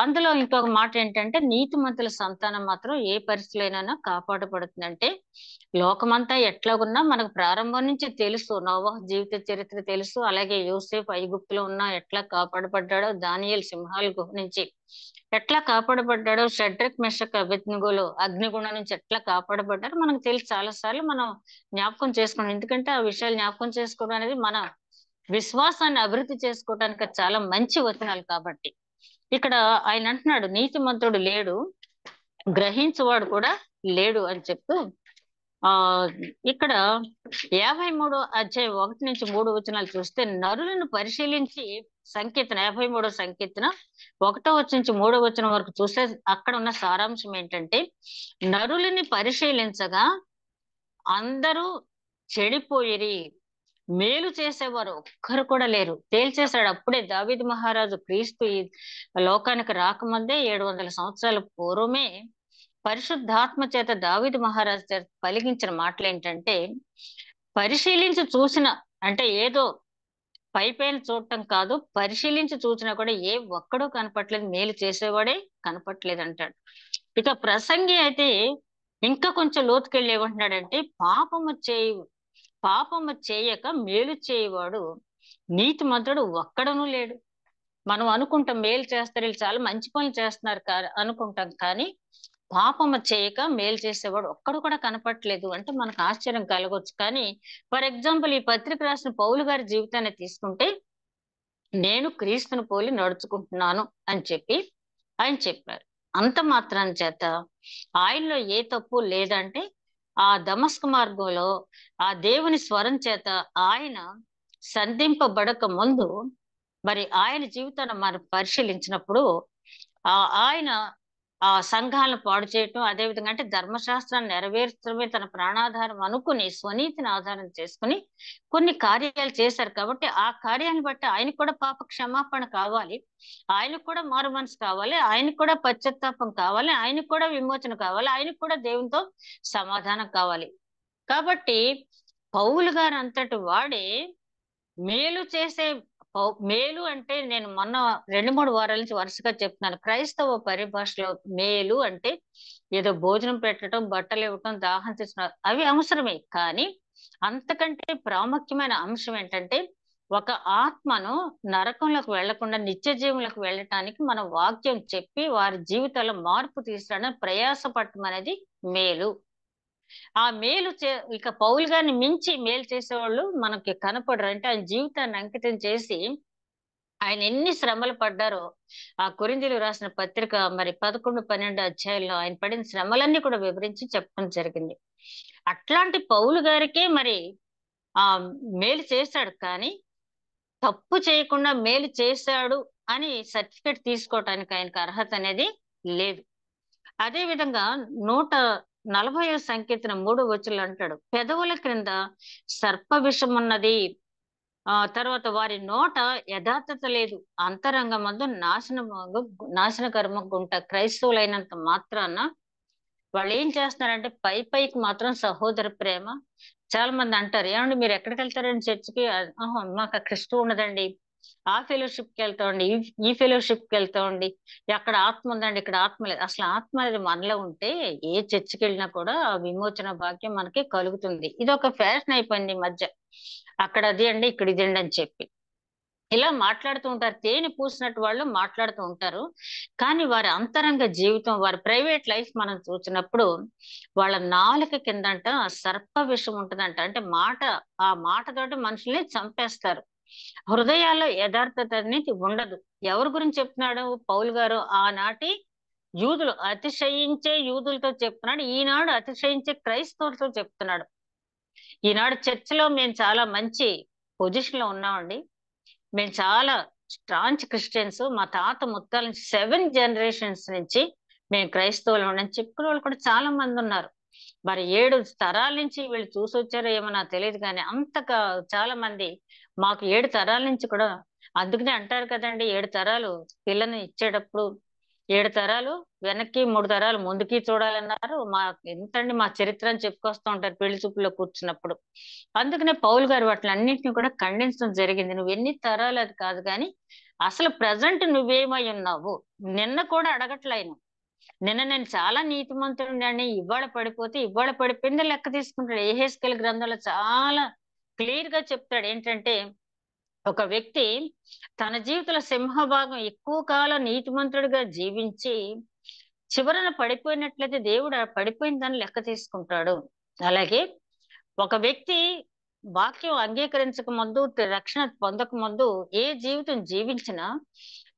అందులో ఇంకొక మాట ఏంటంటే, నీతిమంతుల సంతానం మాత్రం ఏ పరిస్థితులైనా కాపాడబడుతుందంటే, లోకమంతా ఎట్లాగున్నా మనకు ప్రారంభం నుంచి తెలుసు. నోవహు జీవిత చరిత్ర తెలుసు. అలాగే యోసేపు ఐగుప్తులో ఉన్న ఎట్లా కాపాడబడ్డాడో, దానియేలు సింహాల గుహ నుంచి ఎట్లా కాపాడబడ్డాడో, షడ్రక్ మెషక్ అబేద్నెగోలు అగ్నిగుండం నుంచి ఎట్లా కాపాడబడ్డారో మనకు తెలుసు. చాలా సార్లు మనం జ్ఞాపకం చేసుకున్నాం. ఎందుకంటే ఆ విషయాలు జ్ఞాపకం చేసుకోవడం అనేది మన విశ్వాసాన్ని అభివృద్ధి చేసుకోవడానికి చాలా మంచి వచనాలు కాబట్టి. ఇక్కడ ఆయన అంటున్నాడు, నీతిమంతుడు లేడు, గ్రహించువాడు కూడా లేడు అని చెప్తూ ఆ ఇక్కడ 53వ అధ్యాయం 1-3 వచనాలు చూస్తే, నరులను పరిశీలించి సంకీర్తన 53వ సంకీర్తన 1వ వచనం నుంచి 3వ వచనం వరకు చూస్తే అక్కడ ఉన్న సారాంశం ఏంటంటే, నరులని పరిశీలించగా అందరూ చెడిపోయిరి, మేలు చేసేవారు ఒక్కరు కూడా లేరు. తేల్చేశాడు అప్పుడే దావీదు మహారాజు క్రీస్తు ఈ లోకానికి రాకముందే 700 సంవత్సరాల పూర్వమే పరిశుద్ధాత్మ చేత దావీదు మహారాజు చేత పలికించిన మాటలు ఏంటంటే, పరిశీలించి చూసిన అంటే ఏదో పైపైన చూడటం కాదు, పరిశీలించి చూసినా కూడా ఏ ఒక్కడూ కనపట్లేదు, మేలు చేసేవాడే కనపట్లేదు అంటాడు. ఇక ప్రసంగి అయితే ఇంకా కొంచెం లోతుకెళ్ళి ఏమంటున్నాడంటే, పాపము చేయక మేలు చేయవాడు నీతిమంతుడు ఒక్కడనూ లేడు. మనం అనుకుంటాం మేలు చేస్తారు, వీళ్ళు చాలా మంచి పనులు చేస్తున్నారు అనుకుంటాం, కానీ పాపము చేయక మేలు చేసేవాడు ఒక్కడు కూడా కనపట్లేదు అంటే మనకు ఆశ్చర్యం కలగొచ్చు. కానీ ఫర్ ఎగ్జాంపుల్ ఈ పత్రిక రాసిన పౌలు గారి జీవితాన్ని తీసుకుంటే, నేను క్రీస్తుని పోలి నడుచుకుంటున్నాను అని చెప్పి ఆయన చెప్పారు. అంత మాత్రం చేత ఆయనలో ఏ తప్పు లేదంటే, ఆ దమస్కు మార్గంలో ఆ దేవుని స్వరం చేత ఆయన సంధింపబడక ముందు మరి ఆయన జీవితాన్ని మనం పరిశీలించినప్పుడు ఆయన ఆ సంఘాలను పాడు చేయటం, అదేవిధంగా అంటే ధర్మశాస్త్రాన్ని నెరవేర్చడమే తన ప్రాణాధారం అనుకుని స్వనీతిని ఆధారం చేసుకుని కొన్ని కార్యాలు చేశారు. కాబట్టి ఆ కార్యాన్ని బట్టి ఆయనకు కూడా పాప క్షమాపణ కావాలి, ఆయనకు కూడా మారు మనసు కావాలి, ఆయనకు కూడా పశ్చాత్తాపం కావాలి, ఆయనకు కూడా విమోచన కావాలి, ఆయనకు కూడా దేవునితో సమాధానం కావాలి. కాబట్టి పౌలు గారు అంతటి వాడే మేలు చేసే మేలు అంటే, నేను మొన్న 2-3 వారాల నుంచి వరుసగా చెప్తున్నాను, క్రైస్తవ పరిభాషలో మేలు అంటే ఏదో భోజనం పెట్టడం, బట్టలు ఇవ్వటం, దాహం తీర్చడం అవి అవసరమే. కానీ అంతకంటే ప్రాముఖ్యమైన అంశం ఏంటంటే, ఒక ఆత్మను నరకంలోకి వెళ్లకుండా నిత్య జీవులకు వెళ్ళటానికి మన వాక్యం చెప్పి వారి జీవితాల్లో మార్పు తీసుకురావడానికి ప్రయాసపడటం అనేది మేలు. ఆ మేలు ఇక పౌలు గారిని మించి మేలు చేసేవాళ్ళు మనకి కనపడరు. అంటే ఆయన జీవితాన్ని అంకితం చేసి ఆయన ఎన్ని శ్రమలు పడ్డారో ఆ కొరింథీయులకు రాసిన పత్రిక మరి 11-12 అధ్యాయుల్లో ఆయన పడిన శ్రమలన్నీ కూడా వివరించి చెప్పడం జరిగింది. అట్లాంటి పౌలు గారికే మరి ఆ మేలు చేశాడు, కానీ తప్పు చేయకుండా మేలు చేశాడు అని సర్టిఫికెట్ తీసుకోవటానికి ఆయనకు అర్హత అనేది లేదు. అదే విధంగా 140వ సంకీర్తన 3వ వచనంలో అంటాడు, పెదవుల క్రింద సర్ప విషం ఉన్నది, తర్వాత వారి నోట యథార్థత లేదు, అంతరంగమందు నాశనకర్మ గుంట. క్రైస్తవులైనంత మాత్రాన వాళ్ళు ఏం చేస్తున్నారంటే పైకి మాత్రం సహోదర ప్రేమ. చాలా మంది అంటారు, ఏమండి మీరు ఎక్కడికి వెళ్తారండి చర్చికి? మాకు అక్కడ ఇష్టం ఉండదండి, ఆ ఫెలోషిప్ కి వెళ్తామండి, ఈ ఫెలోషిప్ కి వెళ్తామండి, అక్కడ ఆత్మ ఉందండి, ఇక్కడ ఆత్మ లేదు. అసలు ఆత్మ అనేది మనలో ఉంటే ఏ చర్చికి వెళ్ళినా కూడా ఆ విమోచన భాగ్యం మనకి కలుగుతుంది. ఇది ఒక ఫ్యాషన్ అయిపోయింది ఈ మధ్య, అక్కడ అది అండి, ఇక్కడ ఇది అండి అని చెప్పి ఇలా మాట్లాడుతూ ఉంటారు. తేనె పూసినట్టు వాళ్ళు మాట్లాడుతూ ఉంటారు. కానీ వారి అంతరంగ జీవితం, వారి ప్రైవేట్ లైఫ్ మనం చూసినప్పుడు వాళ్ళ నాలుక కిందంట సర్ప విషం ఉంటుందంట. అంటే ఆ మాటతోటి మనుషుల్ని చంపేస్తారు. హృదయాల్లో యథార్థత అనేది ఉండదు. ఎవరి గురించి చెప్తున్నాడు పౌలు గారు? ఆనాటి యూదులు, అతిశయించే యూదులతో చెప్తున్నాడు. ఈనాడు అతిశయించే క్రైస్తవులతో చెప్తున్నాడు. ఈనాడు చర్చిలో మేము చాలా మంచి పొజిషన్ లో ఉన్నామండి, మేము చాలా స్ట్రాంచ్ క్రిస్టియన్స్, మా తాత ముత్తాల నుంచి 7 generations నుంచి మేము క్రైస్తవులు అని చెప్పుకునే వాళ్ళు కూడా చాలా మంది ఉన్నారు. మరి 7 తరాల నుంచి వీళ్ళు చూసొచ్చారో ఏమో నాకు తెలియదు కానీ చాలా మంది మాకు 7 తరాల నుంచి కూడా, అందుకనే అంటారు కదండి 7 తరాలు పిల్లని ఇచ్చేటప్పుడు 7 తరాలు వెనక్కి 3 తరాలు ముందుకి చూడాలన్నారు. ఎంతండి మా చరిత్ర అని చెప్పుకొస్తూ ఉంటారు పెళ్లి చూపుల్లో కూర్చున్నప్పుడు. అందుకనే పౌలు గారు వాటిలన్నింటినీ కూడా ఖండించడం జరిగింది. నువ్వు ఎన్ని తరాలు అది కాదు కానీ అసలు ప్రజెంట్ నువ్వేమై ఉన్నావు. నిన్న కూడా అడగట్లే ఆయన. నిన్న నేను చాలా నీతిమంతుడిని ఇవాళ పడిపోతే ఇవాళ పడిపోయింది లెక్క తీసుకుంటాడు. యెహెజ్కేలు గ్రంథంలో చాలా క్లియర్ గా చెప్తాడు ఏంటంటే, ఒక వ్యక్తి తన జీవితంలో సింహభాగం ఎక్కువ కాలం నీతిమంతుడిగా జీవించి చివరన పడిపోయినట్లయితే దేవుడు ఆ పడిపోయిన దాన్ని లెక్క తీసుకుంటాడు. అలాగే ఒక వ్యక్తి వాక్యం అంగీకరించక ముందు, రక్షణ పొందక ముందు ఏ జీవితం జీవించినా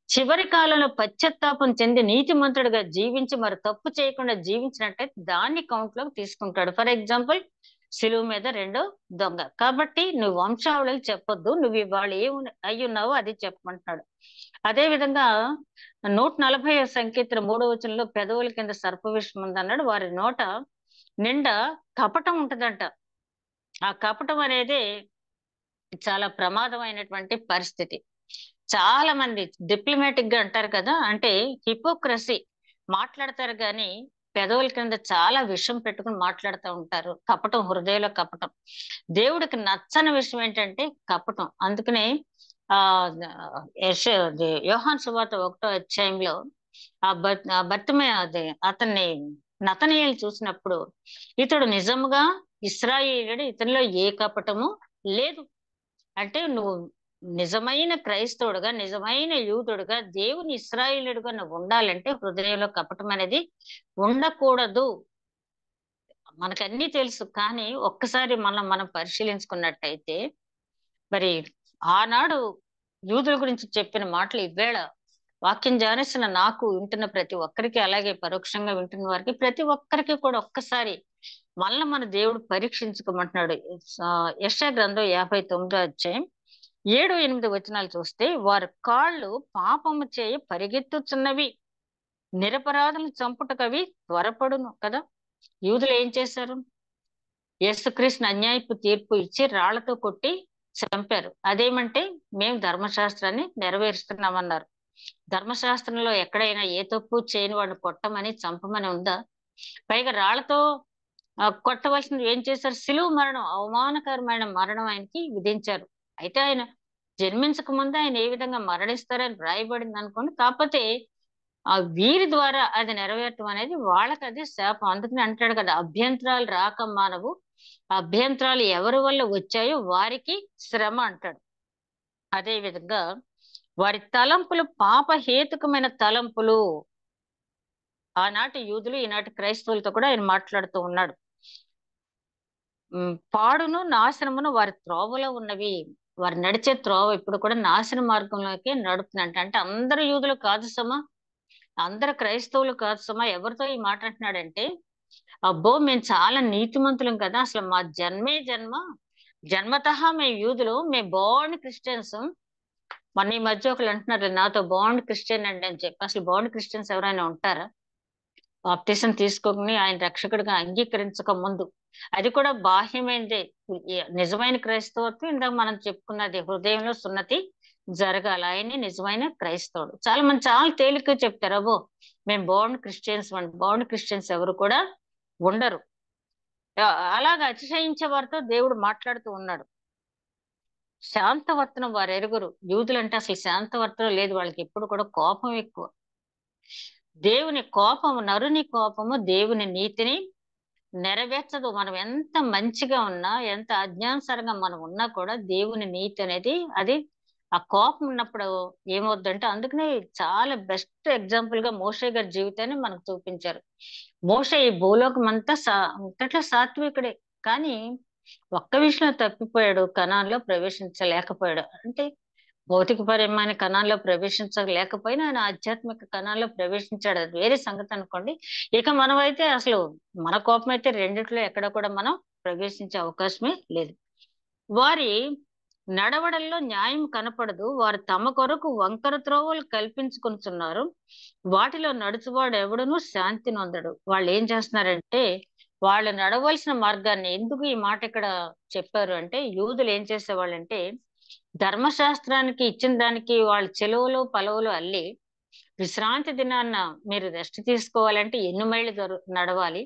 చివరి కాలంలో పశ్చాత్తాపం చెంది నీతిమంతుడిగా జీవించి మరి తప్పు చేయకుండా జీవించినట్టయితే దాన్ని కౌంట్ లోకి తీసుకుంటాడు. ఫర్ ఎగ్జాంపుల్, సిలువ మీద 2 దొంగ. కాబట్టి నువ్వు వంశావళులు చెప్పొద్దు, నువ్వు ఇవాళ అయి ఉన్నావో అది చెప్పమంటున్నాడు. అదే విధంగా 140వ సంకీర్తన 3వ వచనంలో పెదవుల కింద సర్ప విషం ఉందన్నాడు. వారి నోట నిండా కపటం ఉంటదంట. ఆ కపటం అనేది చాలా ప్రమాదమైనటువంటి పరిస్థితి. చాలా మంది డిప్లొమాటిక్ గా అంటారు కదా, అంటే హిపోక్రసీ మాట్లాడతారు కానీ పెదవుల కింద చాలా విషం పెట్టుకుని మాట్లాడుతూ ఉంటారు. కపటం, హృదయంలో కపటం. దేవుడికి నచ్చని విషయం ఏంటంటే కపటం. అందుకనే ఆ యోహాను సువార్త 1వ అధ్యాయంలో అతన్ని నతనయేలు చూసినప్పుడు, ఇతడు నిజముగా ఇశ్రాయేలుడు, ఇతనిలో ఏ కపటము లేదు. అంటే నువ్వు నిజమైన క్రైస్తవుడుగా, నిజమైన యూదుడుగా, దేవుని ఇశ్రాయేలుడుగా నువ్వు ఉండాలంటే హృదయంలో కపటం అనేది ఉండకూడదు. మనకన్నీ తెలుసు కానీ ఒక్కసారి మనం పరిశీలించుకున్నట్టయితే, మరి ఆనాడు యూదుల గురించి చెప్పిన మాటలు ఈవేళ వాక్యం ధ్యానిస్తున్న నాకు, వింటున్న ప్రతి ఒక్కరికి, అలాగే పరోక్షంగా వింటున్న వారికి ప్రతి ఒక్కరికి కూడా ఒక్కసారి మన దేవుడు పరీక్షించుకోమంటున్నాడు. యెషయా గ్రంథం 59వ అధ్యాయం 7, 8 వచనాలు చూస్తే, వారి కాళ్ళు పాపము చేయ పరిగెత్తుచున్నవి, నిరపరాధులను చంపుటకవి త్వరపడును కదా. యూదులు ఏం చేశారు? యేసుక్రీస్తుని అన్యాయపు తీర్పు ఇచ్చి రాళ్లతో కొట్టి చంపారు. అదేమంటే మేము ధర్మశాస్త్రాన్ని నెరవేరుస్తున్నామన్నారు. ధర్మశాస్త్రంలో ఎక్కడైనా ఏ తప్పు చేయని వాడిని కొట్టమని, చంపమని ఉందా? పైగా రాళ్లతో కొట్టవలసింది ఏం చేశారు? సిలువ మరణం, అవమానకరమైన మరణం ఆయనకి విధించారు. అయితే ఆయన జన్మించక ముందు ఆయన ఏ విధంగా మరణిస్తారని రాయబడింది అనుకోండి. కాకపోతే ఆ వీరి ద్వారా అది నెరవేరటం అనేది వాళ్ళకి అది శాపం. అందుకని అంటాడు కదా, అభ్యంతరాలు రాక మానవు, అభ్యంతరాలు ఎవరి వల్ల వచ్చాయో వారికి శ్రమ అంటాడు. అదే విధంగా వారి తలంపులు పాపహేతుకమైన తలంపులు. ఆనాటి యూదులు, ఈనాటి క్రైస్తవులతో కూడా ఆయన మాట్లాడుతూ ఉన్నాడు. పాడును నాశనమును వారి త్రోవలో ఉన్నవి. వారు నడిచే త్రోవ ఇప్పుడు కూడా నాశన మార్గంలోకి నడుపుతుందంట. అంటే అందరు యూదులు కాదు సమా, అందరు క్రైస్తవులు కాదు సమా. ఎవరితో ఈ మాట అంటున్నాడంటే, అబ్బో మేము చాలా నీతిమంతులం కదా, అసలు మా జన్మే జన్మతః మేము యూదులు, మేము బాండ్ క్రిస్టియన్స్. మన ఈ మధ్య ఒకళ్ళు అంటున్నారు నాతో బాండ్ క్రిస్టియన్ అండి అని చెప్పి. అసలు బాండ్ క్రిస్టియన్స్ ఎవరైనా ఉంటారా? బాప్తిసం తీసుకోని ఆయన రక్షకుడిగా అంగీకరించక ముందు, అది కూడా బాహ్యమైనదే. నిజమైన క్రైస్తవత్వం ఇందాక మనం చెప్పుకున్నది, హృదయంలో సున్నతి జరగాలి. ఆయనే నిజమైన క్రైస్తవుడు. చాలా మంది చాలా తేలిక చెప్తారు, అబ్బో మేము బాండ్ క్రిస్టియన్స్ అండి. బాండ్ క్రిస్టియన్స్ ఎవరు కూడా ఉండరు. అలాగా అతిశయించే వారితో దేవుడు మాట్లాడుతూ ఉన్నాడు. శాంతవర్తనం వారు ఎరుగురు. యూదులంటే అసలు శాంతవర్తనం లేదు, వాళ్ళకి ఎప్పుడు కూడా కోపం ఎక్కువ. దేవుని కోపము, నరుని కోపము దేవుని నీతిని నెరవేర్చదు. మనం ఎంత మంచిగా ఉన్నా, ఎంత అజ్ఞానసరంగా మనం ఉన్నా కూడా దేవుని నీతి అనేది అది ఆ కోపం ఉన్నప్పుడు ఏమవుద్దంటే, అందుకనే చాలా బెస్ట్ ఎగ్జాంపుల్ గా మోషే గారి జీవితాన్ని మనకు చూపించారు. మోషే ఈ భూలోకం అంతా అంతట్లో సాత్వికుడే, కానీ ఒక్క విషయంలో తప్పిపోయాడు, కనాన్లో ప్రవేశించలేకపోయాడు. అంటే భౌతికపరమైన కణాల్లో ప్రవేశించలేకపోయినా ఆయన ఆధ్యాత్మిక కణాల్లో ప్రవేశించాడు, అది వేరే సంగతి అనుకోండి. ఇక మనమైతే అసలు మన కోపం అయితే రెండిట్లో ఎక్కడ కూడా మనం ప్రవేశించే అవకాశమే లేదు. వారి నడవడంలో న్యాయం కనపడదు, వారు తమ కొరకు వంకర త్రోవలు కల్పించుకుంటున్నారు, వాటిలో నడుచువాడు ఎవడును శాంతి నొందడు. వాళ్ళు ఏం చేస్తున్నారంటే వాళ్ళు నడవలసిన మార్గాన్ని ఎందుకు ఈ మాట ఇక్కడ చెప్పారు అంటే, యూదులు ఏం చేసేవాళ్ళంటే ధర్మశాస్త్రానికి ఇచ్చిన దానికి వాళ్ళు చెలువలు పలువలు అల్లి విశ్రాంతి దినాన్న మీరు రెస్ట్ తీసుకోవాలంటే ఎన్ని మైళ్ళు నడవాలి,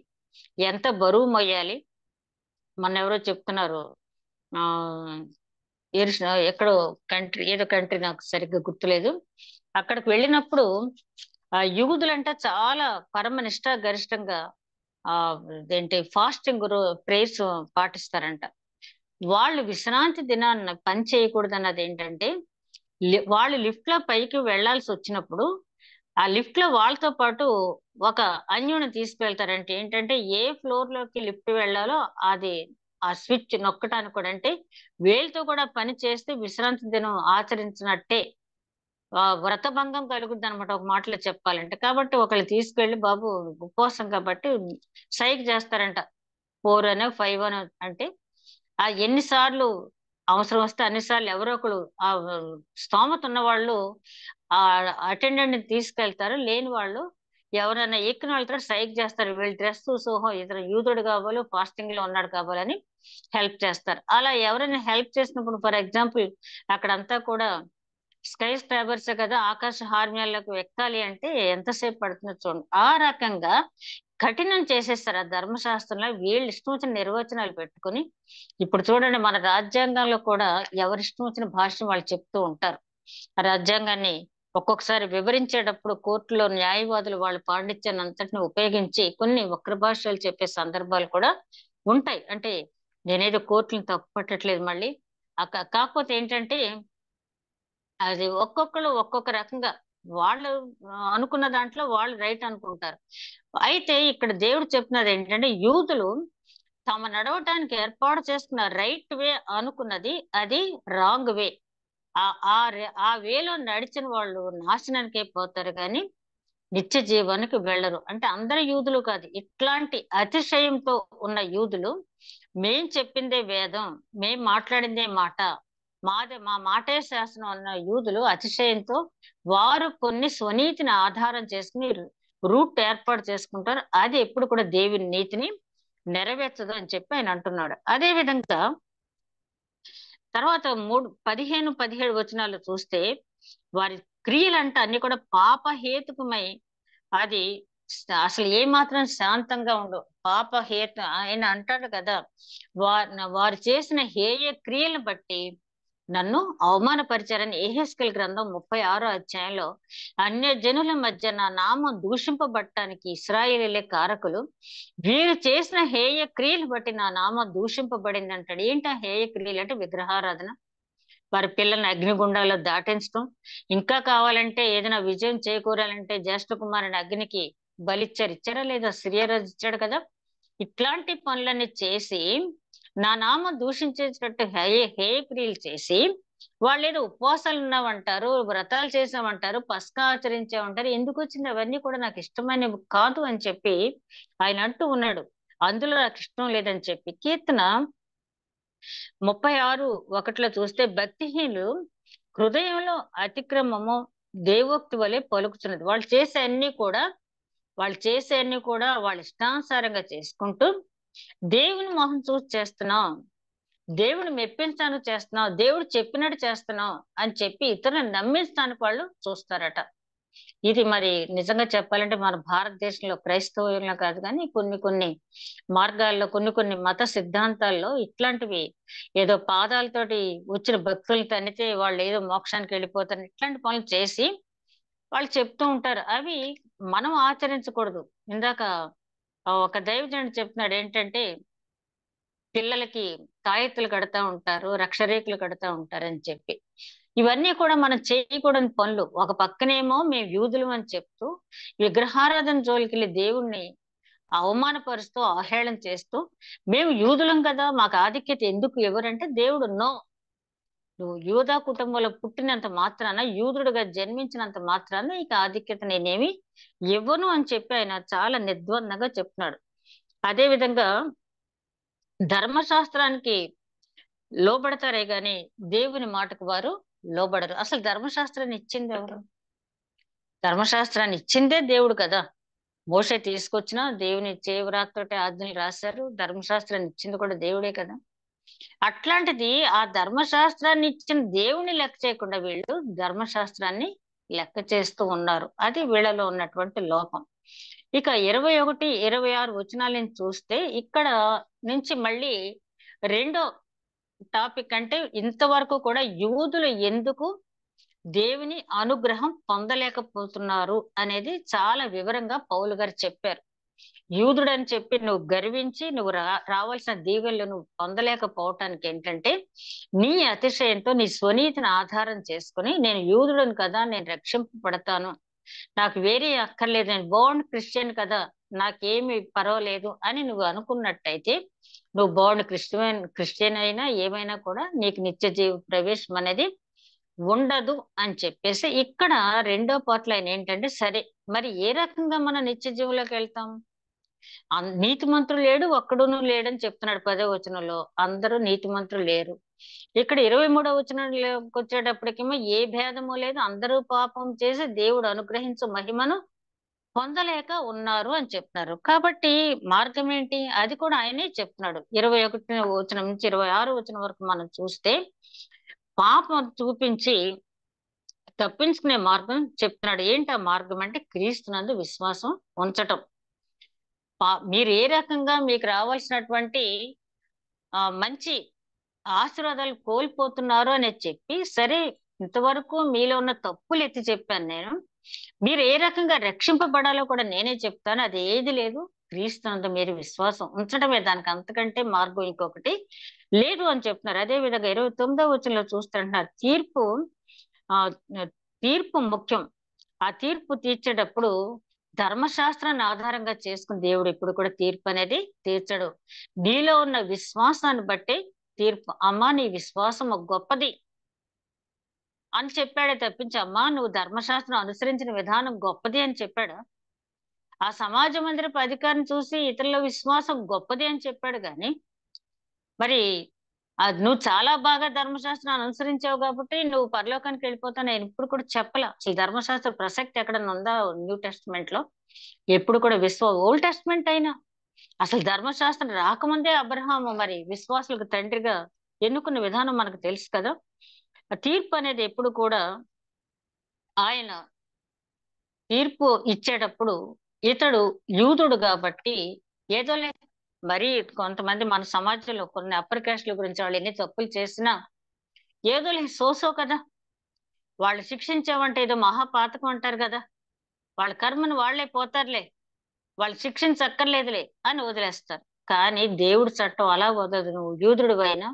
ఎంత బరువు మొయ్యాలి. మొన్న ఎవరో చెప్తున్నారు, ఆ ఎక్కడో కంట్రీ, ఏదో కంట్రీ నాకు సరిగ్గా గుర్తులేదు. అక్కడికి వెళ్ళినప్పుడు ఆ యూదులంట చాలా పరమ నిష్ఠా గరిష్టంగా ఆ ఏంటి ఫాస్టింగ్ ప్రేయర్స్ పాటిస్తారంట. వాళ్ళు విశ్రాంతి దినాన్న పని చేయకూడదు అన్నది ఏంటంటే, వాళ్ళు లిఫ్ట్ లో పైకి వెళ్లాల్సి వచ్చినప్పుడు ఆ లిఫ్ట్ లో వాళ్ళతో పాటు ఒక అన్యుని తీసుకువెళ్తారంటే ఏంటంటే, ఏ ఫ్లోర్ లోకి లిఫ్ట్ వెళ్ళాలో అది ఆ స్విచ్ నొక్కటానికి కూడా, అంటే వేలుతో కూడా పని చేస్తే విశ్రాంతి దినం ఆచరించినట్టే వ్రతభంగం కలుగుద్ది అనమాట, ఒక మాటలో చెప్పాలంటే. కాబట్టి ఒకళ్ళు తీసుకెళ్లి, బాబు ఉపవాసం కాబట్టి సైక్ చేస్తారంట. 4 అనో 5 అనో అంటే ఆ ఎన్నిసార్లు అవసరం వస్తే అన్నిసార్లు ఎవరో ఒకరు ఆ స్తోమత ఉన్న వాళ్ళు ఆ అటెండెంట్ ని తీసుకెళ్తారు. లేని వాళ్ళు ఎవరైనా ఎక్కిన వాళ్ళతో సైక్ చేస్తారు. వీళ్ళు డ్రెస్ సోహో ఇతను యూదుడు కావాలో ఫాస్టింగ్ లో ఉన్నాడు కావాలని హెల్ప్ చేస్తారు. అలా ఎవరైనా హెల్ప్ చేసినప్పుడు, ఫర్ ఎగ్జాంపుల్ అక్కడంతా కూడా స్కై స్క్రాబర్స్ కదా, ఆకాశ హార్మ్యాలకు ఎక్కాలి అంటే ఎంతసేపు పడుతుందో చూడండి. ఆ రకంగా కఠినం చేసేస్తారు ఆ ధర్మశాస్త్రంలో. వీళ్ళు ఇష్టం వచ్చిన నిర్వచనాలు పెట్టుకుని, ఇప్పుడు చూడండి మన రాజ్యాంగంలో కూడా ఎవరిష్టం వచ్చిన భాష వాళ్ళు చెప్తూ ఉంటారు. ఆ రాజ్యాంగాన్ని ఒక్కొక్కసారి వివరించేటప్పుడు కోర్టులో న్యాయవాదులు వాళ్ళ పాండిత్యాన్ని అంతటిని ఉపయోగించి కొన్ని వక్ర భాషలు చెప్పే సందర్భాలు కూడా ఉంటాయి. అంటే నేనేదో కోర్టులను తప్పు పట్టట్లేదు మళ్ళీ. కాకపోతే ఏంటంటే అది ఒక్కొక్కరు ఒక్కొక్క రకంగా వాళ్ళు అనుకున్న దాంట్లో వాళ్ళు రైట్ అనుకుంటారు. అయితే ఇక్కడ దేవుడు చెప్తున్నది ఏంటంటే, యూదులు తమ నడవటానికి ఏర్పాటు చేసుకున్న రైట్ వే అనుకున్నది అది రాంగ్ వే. ఆ ఆ ఆ వేలో నడిచిన వాళ్ళు నాశనానికే పోతారు కానీ నిత్య జీవానికి వెళ్ళరు. అంటే అందరు యూదులు కాదు, ఇట్లాంటి అతిశయంతో ఉన్న యూదులు, మేం చెప్పిందే వేదం, మేం మాట్లాడిందే మాట, మా మాటే శాసనం అన్న యూదులు అతిశయంతో వారు కొన్ని స్వనీతిని ఆధారం చేసుకుని రూట్ ఏర్పాటు చేసుకుంటారు. అది ఎప్పుడు కూడా దేవుని నీతిని నెరవేర్చదు అని చెప్పి ఆయన అంటున్నాడు. అదే విధంగా తర్వాత 15-17 వచనాలు చూస్తే వారి క్రియలంట అన్ని కూడా పాపహేతుకమై, అది అసలు ఏ మాత్రం శాంతంగా ఉండవు. పాపహేతు ఆయన అంటాడు కదా, వారు చేసిన హేయ క్రియలను బట్టి నన్ను అవమానపరిచారని యెహెజ్కేలు గ్రంథం 36వ అధ్యాయంలో, అన్య జనుల మధ్య నా నామం దూషింపబడటానికి ఇశ్రాయేలీలే కారకులు, వీరు చేసిన హేయ క్రియలు బట్టి నా నామం దూషింపబడింది అంటాడు. ఏంటి ఆ హేయ క్రియలు అంటే? విగ్రహారాధన, వారి పిల్లల్ని అగ్నిగుండాల్లో దాటించడం, ఇంకా కావాలంటే ఏదైనా విజయం చేకూరాలంటే జ్యేష్ఠ కుమారుని అగ్నికి బలిచ్చారు. ఇచ్చారా లేదా? సిరియరాజు ఇచ్చాడు కదా. ఇట్లాంటి పనులన్నీ చేసి నా నామం దూషించేటట్టు హేయ క్రియలు చేసి, వాళ్ళు ఏదో ఉపవాసాలు ఉన్నామంటారు, వ్రతాలు చేసామంటారు, పస్కా ఆచరించామంటారు. ఎందుకు వచ్చింది అవన్నీ కూడా నాకు ఇష్టమైనవి కాదు అని చెప్పి ఆయన అంటూ ఉన్నాడు. అందులో నాకు ఇష్టం లేదని చెప్పి. కీర్తన 36:1 చూస్తే, భక్తిహీనులు హృదయంలో అతిక్రమము దేవోక్తి వలె పలుకుతున్నది. వాళ్ళు చేసే అన్ని కూడా వాళ్ళ ఇష్టానుసారంగా చేసుకుంటూ, దేవుని మొహం చూసి చేస్తున్నాం, దేవుడు మెప్పించాను చేస్తున్నాం, దేవుడు చెప్పినట్టు చేస్తున్నాం అని చెప్పి ఇతరులను నమ్మించడానికి వాళ్ళు చూస్తారట. ఇది మరి నిజంగా చెప్పాలంటే మన భారతదేశంలో క్రైస్తవుల్లో కాదు కానీ కొన్ని కొన్ని మార్గాల్లో, కొన్ని మత సిద్ధాంతాల్లో ఇట్లాంటివి, ఏదో పాదాలతోటి వచ్చిన భక్తులు తన్నితే వాళ్ళు ఏదో మోక్షానికి వెళ్ళిపోతారు, ఇట్లాంటి పనులు చేసి వాళ్ళు చెప్తూ ఉంటారు. అవి మనం ఆచరించకూడదు. ఇందాక ఒక దైవజనుడు చెప్తున్నాడు ఏంటంటే, పిల్లలకి తాయెత్తులు కడతా ఉంటారు, రక్షరేకులు కడతా ఉంటారు అని చెప్పి. ఇవన్నీ కూడా మనం చేయకూడని పనులు. ఒక పక్కనేమో మేము యూదులం అని చెప్తూ విగ్రహారాధన జోలికెళ్ళి దేవుణ్ణి అవమానపరుస్తూ అవహేళన చేస్తూ, మేము యూదులం కదా మాకు ఆధిక్యత ఎందుకు ఎవరంటే, దేవుడు నో, నువ్వు యూదా కుటుంబంలో పుట్టినంత మాత్రాన, యూదుడుగా జన్మించినంత మాత్రాన ఇక ఆధిక్యత నేనేమి ఇవ్వను అని చెప్పి ఆయన చాలా నిర్ద్వందంగా చెప్తున్నాడు. అదే విధంగా ధర్మశాస్త్రానికి లోబడతారే గాని దేవుని మాటకు వారు లోబడరు. అసలు ధర్మశాస్త్రాన్ని ఇచ్చింది ఎవరు? ధర్మశాస్త్రాన్ని ఇచ్చిందే దేవుడు కదా. మోషే తీసుకొచ్చిన దేవుని చేవ్రాతతోటి ఆజ్ఞలు రాశారు. ధర్మశాస్త్రాన్ని ఇచ్చింది కూడా దేవుడే కదా. అట్లాంటిది ఆ ధర్మశాస్త్రాన్ని ఇచ్చిన దేవుని లెక్క చేయకుండా వీళ్ళు ధర్మశాస్త్రాన్ని లెక్క చేస్తూ ఉన్నారు. అది వీళ్ళలో ఉన్నటువంటి లోపం. ఇక 21, 26 వచనాలను చూస్తే ఇక్కడ నుంచి మళ్ళీ రెండో టాపిక్, అంటే ఇంతవరకు కూడా యూదులు ఎందుకు దేవుని అనుగ్రహం పొందలేకపోతున్నారు అనేది చాలా వివరంగా పౌలు గారు చెప్పారు. యూదుడని చెప్పి నువ్వు గర్వించి నువ్వు రావాల్సిన దీవెనలు నువ్వు పొందలేకపోవటానికి ఏంటంటే, నీ అతిశయంతో నీ స్వనీతిని ఆధారం చేసుకుని నేను యూదుడను కదా, నేను రక్షింపబడతాను, నాకు వేరే అక్కర్లేదు, నేను బోర్న్ క్రిస్టియన్ కదా, నాకేమి పర్వాలేదు అని నువ్వు అనుకున్నట్టయితే, నువ్వు బోర్న్ క్రిస్టియన్ అయినా ఏమైనా కూడా నీకు నిత్య జీవ ప్రవేశం అనేది ఉండదు అని చెప్పేసి ఇక్కడ రెండో పార్ట్ లైన్ ఏంటంటే, సరే మరి ఏ రకంగా మనం నిత్య జీవులోకి వెళ్తాం? నీతిమంతుడు లేడు, ఒక్కడును లేడని చెప్తున్నాడు 10వ వచనంలో. అందరూ నీతిమంతులు లేరు. ఇక్కడ 23వ వచనంలోకి వచ్చేటప్పటికేమో ఏ భేదము లేదు, అందరూ పాపం చేసి దేవుడు అనుగ్రహించు మహిమను పొందలేక ఉన్నారు అని చెప్తున్నారు. కాబట్టి మార్గం ఏంటి? అది కూడా ఆయనే చెప్తున్నాడు. 21వ వచనం నుంచి 26వ వచనం వరకు మనం చూస్తే పాపం చూపించి తప్పించుకునే మార్గం చెప్తున్నాడు. ఏంటి ఆ మార్గం అంటే, క్రీస్తునందు విశ్వాసం ఉంచటం. మీరు ఏ రకంగా మీకు రావాల్సినటువంటి మంచి ఆశీర్వాదాలు కోల్పోతున్నారు అనేది చెప్పి, సరే ఇంతవరకు మీలో ఉన్న తప్పులు ఎత్తి చెప్పాను నేను, మీరు ఏ రకంగా రక్షింపబడాలో కూడా నేనే చెప్తాను. అది ఏది లేదు, క్రీస్తునందు మీరు విశ్వాసం ఉంచడమే, దానికి అంతకంటే మార్గం ఇంకొకటి లేదు అని చెప్తున్నారు. అదే విధంగా 29వ వచనంలో చూస్తుంటున్నారు, ఆ తీర్పు ముఖ్యం. ఆ తీర్పు తీర్చేటప్పుడు ధర్మశాస్త్రాన్ని ఆధారంగా చేసుకుని దేవుడు ఇప్పుడు కూడా తీర్పు అనేది తీర్చడు. నీలో ఉన్న విశ్వాసాన్ని బట్టి తీర్పు. అమ్మా నీ విశ్వాసం గొప్పది అని చెప్పాడే తప్పించి, అమ్మా నువ్వు ధర్మశాస్త్రం అనుసరించిన విధానం గొప్పది అని చెప్పాడు. ఆ సమాజ మందిరపు అధికారిని చూసి ఇతరుల విశ్వాసం గొప్పది అని చెప్పాడు గాని, మరి నువ్వు చాలా బాగా ధర్మశాస్త్రాన్ని అనుసరించావు కాబట్టి నువ్వు పరలోకానికి వెళ్ళిపోతావు నేను ఇప్పుడు కూడా చెప్పలా. అసలు ధర్మశాస్త్ర ప్రసక్తి ఎక్కడన్నా ఉందా న్యూ టెస్ట్మెంట్ లో? ఎప్పుడు కూడా ఓల్డ్ టెస్ట్మెంట్ అయినా అసలు ధర్మశాస్త్రం రాకముందే అబ్రహాము మరి విశ్వాసులకు తండ్రిగా ఎన్నుకున్న విధానం మనకు తెలుసు కదా. తీర్పు అనేది ఎప్పుడు కూడా ఆయన తీర్పు ఇచ్చేటప్పుడు ఇతడు యూదుడు కాబట్టి ఏదో మరి కొంతమంది మన సమాజంలో కొన్ని అప్పర్ క్యాస్ట్ల గురించి వాళ్ళు ఎన్ని తప్పులు చేసినా ఏదో సోసో కదా, వాళ్ళు శిక్షించామంటే ఏదో మహాపాతకం అంటారు కదా, వాళ్ళ కర్మను వాళ్లే పోతారులే, వాళ్ళు శిక్షించక్కర్లేదులే అని వదిలేస్తారు. కానీ దేవుడి చట్టం అలా వదలదు. నువ్వు యూదుడు అయినా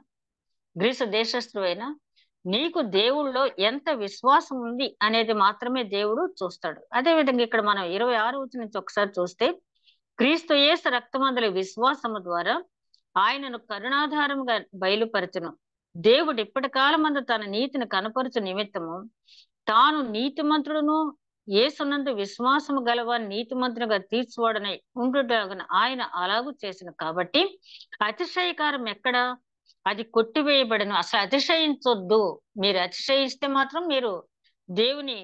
గ్రీసు దేశస్థుడు అయినా నీకు దేవుళ్ళో ఎంత విశ్వాసం ఉంది అనేది మాత్రమే దేవుడు చూస్తాడు. అదే విధంగా ఇక్కడ మనం 26వ వచనం నుంచి ఒకసారి చూస్తే, క్రీస్తు యేసు రక్తమందుల విశ్వాసము ద్వారా ఆయనను కరుణాధారముగా బయలుపరచును. దేవుడు ఇప్పటి కాలమందు తన నీతిని కనపరచు నిమిత్తము తాను నీతిమంతుడును యేసునందు విశ్వాసము గలవాని నీతిమంతునిగా తీర్చువాడనై ఉండుటగున ఆయన అలాగూ చేసిన కాబట్టి అతిశయకారం ఎక్కడ? అది కొట్టివేయబడను. అసలు అతిశయించొద్దు. మీరు అతిశయిస్తే మాత్రం మీరు దేవుని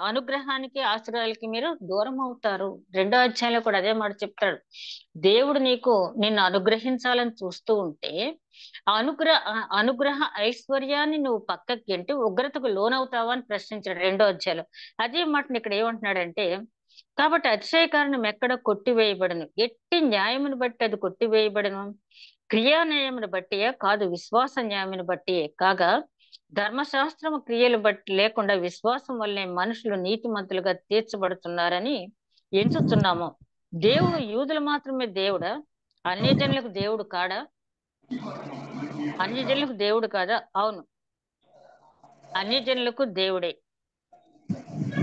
అనుగ్రహానికి ఆశ్రయాలకి మీరు దూరం అవుతారు. 2వ అధ్యాయంలో కూడా అదే మాట చెప్తాడు. దేవుడు నిన్ను అనుగ్రహించాలని చూస్తూ ఉంటే అనుగ్రహ ఐశ్వర్యాన్ని నువ్వు పక్కకి గెంటి ఉగ్రతకు లోనవుతావా అని ప్రశ్నించాడు 2వ అధ్యాయంలో. అదే మాటని ఇక్కడ ఏమంటున్నాడంటే, కాబట్టి అతిశయ కారణం ఎక్కడ? కొట్టివేయబడను. ఎట్టి న్యాయమును బట్టి అది కొట్టివేయబడను. క్రియా న్యాయమును బట్టియే కాదు, విశ్వాస న్యాయమును బట్టియే కాగా ధర్మశాస్త్రము క్రియలు బట్టి లేకుండా విశ్వాసం వల్లే మనుషులు నీతిమంతులుగా తీర్చబడుతున్నారని ఎంచుతున్నాము. దేవుడు యూదులు మాత్రమే దేవుడా? అన్యజనులకు దేవుడు కాడా? అన్యజనులకు దేవుడు కాదా? అవును, అన్యజనులకు దేవుడే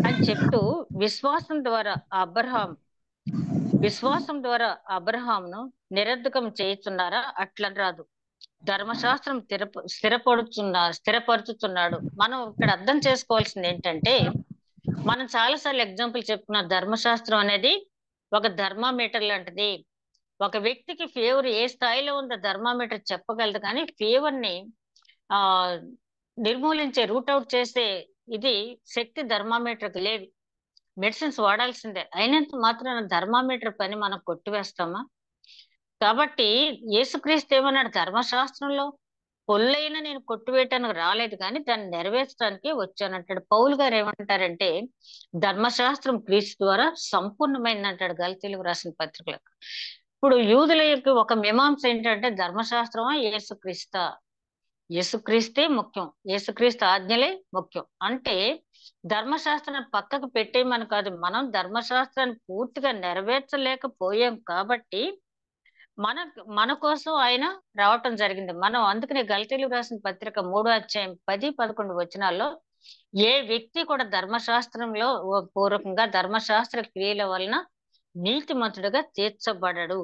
అని చెప్తూ విశ్వాసం ద్వారా అబ్రహామును నిరర్ధకం చేయుచున్నారా? అట్లా రాదు. ధర్మశాస్త్రం స్థిరపరుచుతున్నాడు. మనం ఇక్కడ అర్థం చేసుకోవాల్సింది ఏంటంటే, మనం చాలాసార్లు ఎగ్జాంపుల్ చెప్పుకున్న ధర్మశాస్త్రం అనేది ఒక థర్మామీటర్ లాంటిది. ఒక వ్యక్తికి ఫేవర్ ఏ స్థాయిలో ఉందో థర్మామీటర్ చెప్పగలదు, కానీ ఫేవర్ ని ఆ నిర్మూలించే రూట్ అవుట్ చేసే ఇది శక్తి థర్మామీటర్కి లేదు. మెడిసిన్స్ వాడాల్సిందే. అయినంత మాత్రాన థర్మామీటర్ పని మనం కొట్టివేస్తామా? కాబట్టి యేసుక్రీస్తు ఏమన్నాడు ధర్మశాస్త్రంలో పొల్లైన నేను కొట్టివేయటానికి రాలేదు కానీ దాన్ని నెరవేర్చడానికి వచ్చానంటాడు. పౌలు గారు ఏమంటారంటే ధర్మశాస్త్రం క్రీస్తు ద్వారా సంపూర్ణమైందంటాడు గలతీయులకు రాసిన పత్రికలో. ఇప్పుడు యూదులకి ఒక మీమాంస ఏంటంటే ధర్మశాస్త్రమా యేసుక్రీస్తా? యేసుక్రీస్తే ముఖ్యం. యేసుక్రీస్తు ఆజ్ఞలే ముఖ్యం. అంటే ధర్మశాస్త్రాన్ని పక్కకు పెట్టేయమని కాదు. మనం ధర్మశాస్త్రాన్ని పూర్తిగా నెరవేర్చలేకపోయాం కాబట్టి మన మన కోసం ఆయన రావటం జరిగింది. మనం అందుకనే గలతీయులకు రాసిన పత్రిక 3వ అధ్యాయం 10, 11 వచనాల్లో ఏ వ్యక్తి కూడా ధర్మశాస్త్రంలో పూర్వకంగా ధర్మశాస్త్ర క్రియల వలన నీతిమంతుడిగా తీర్చబడడు.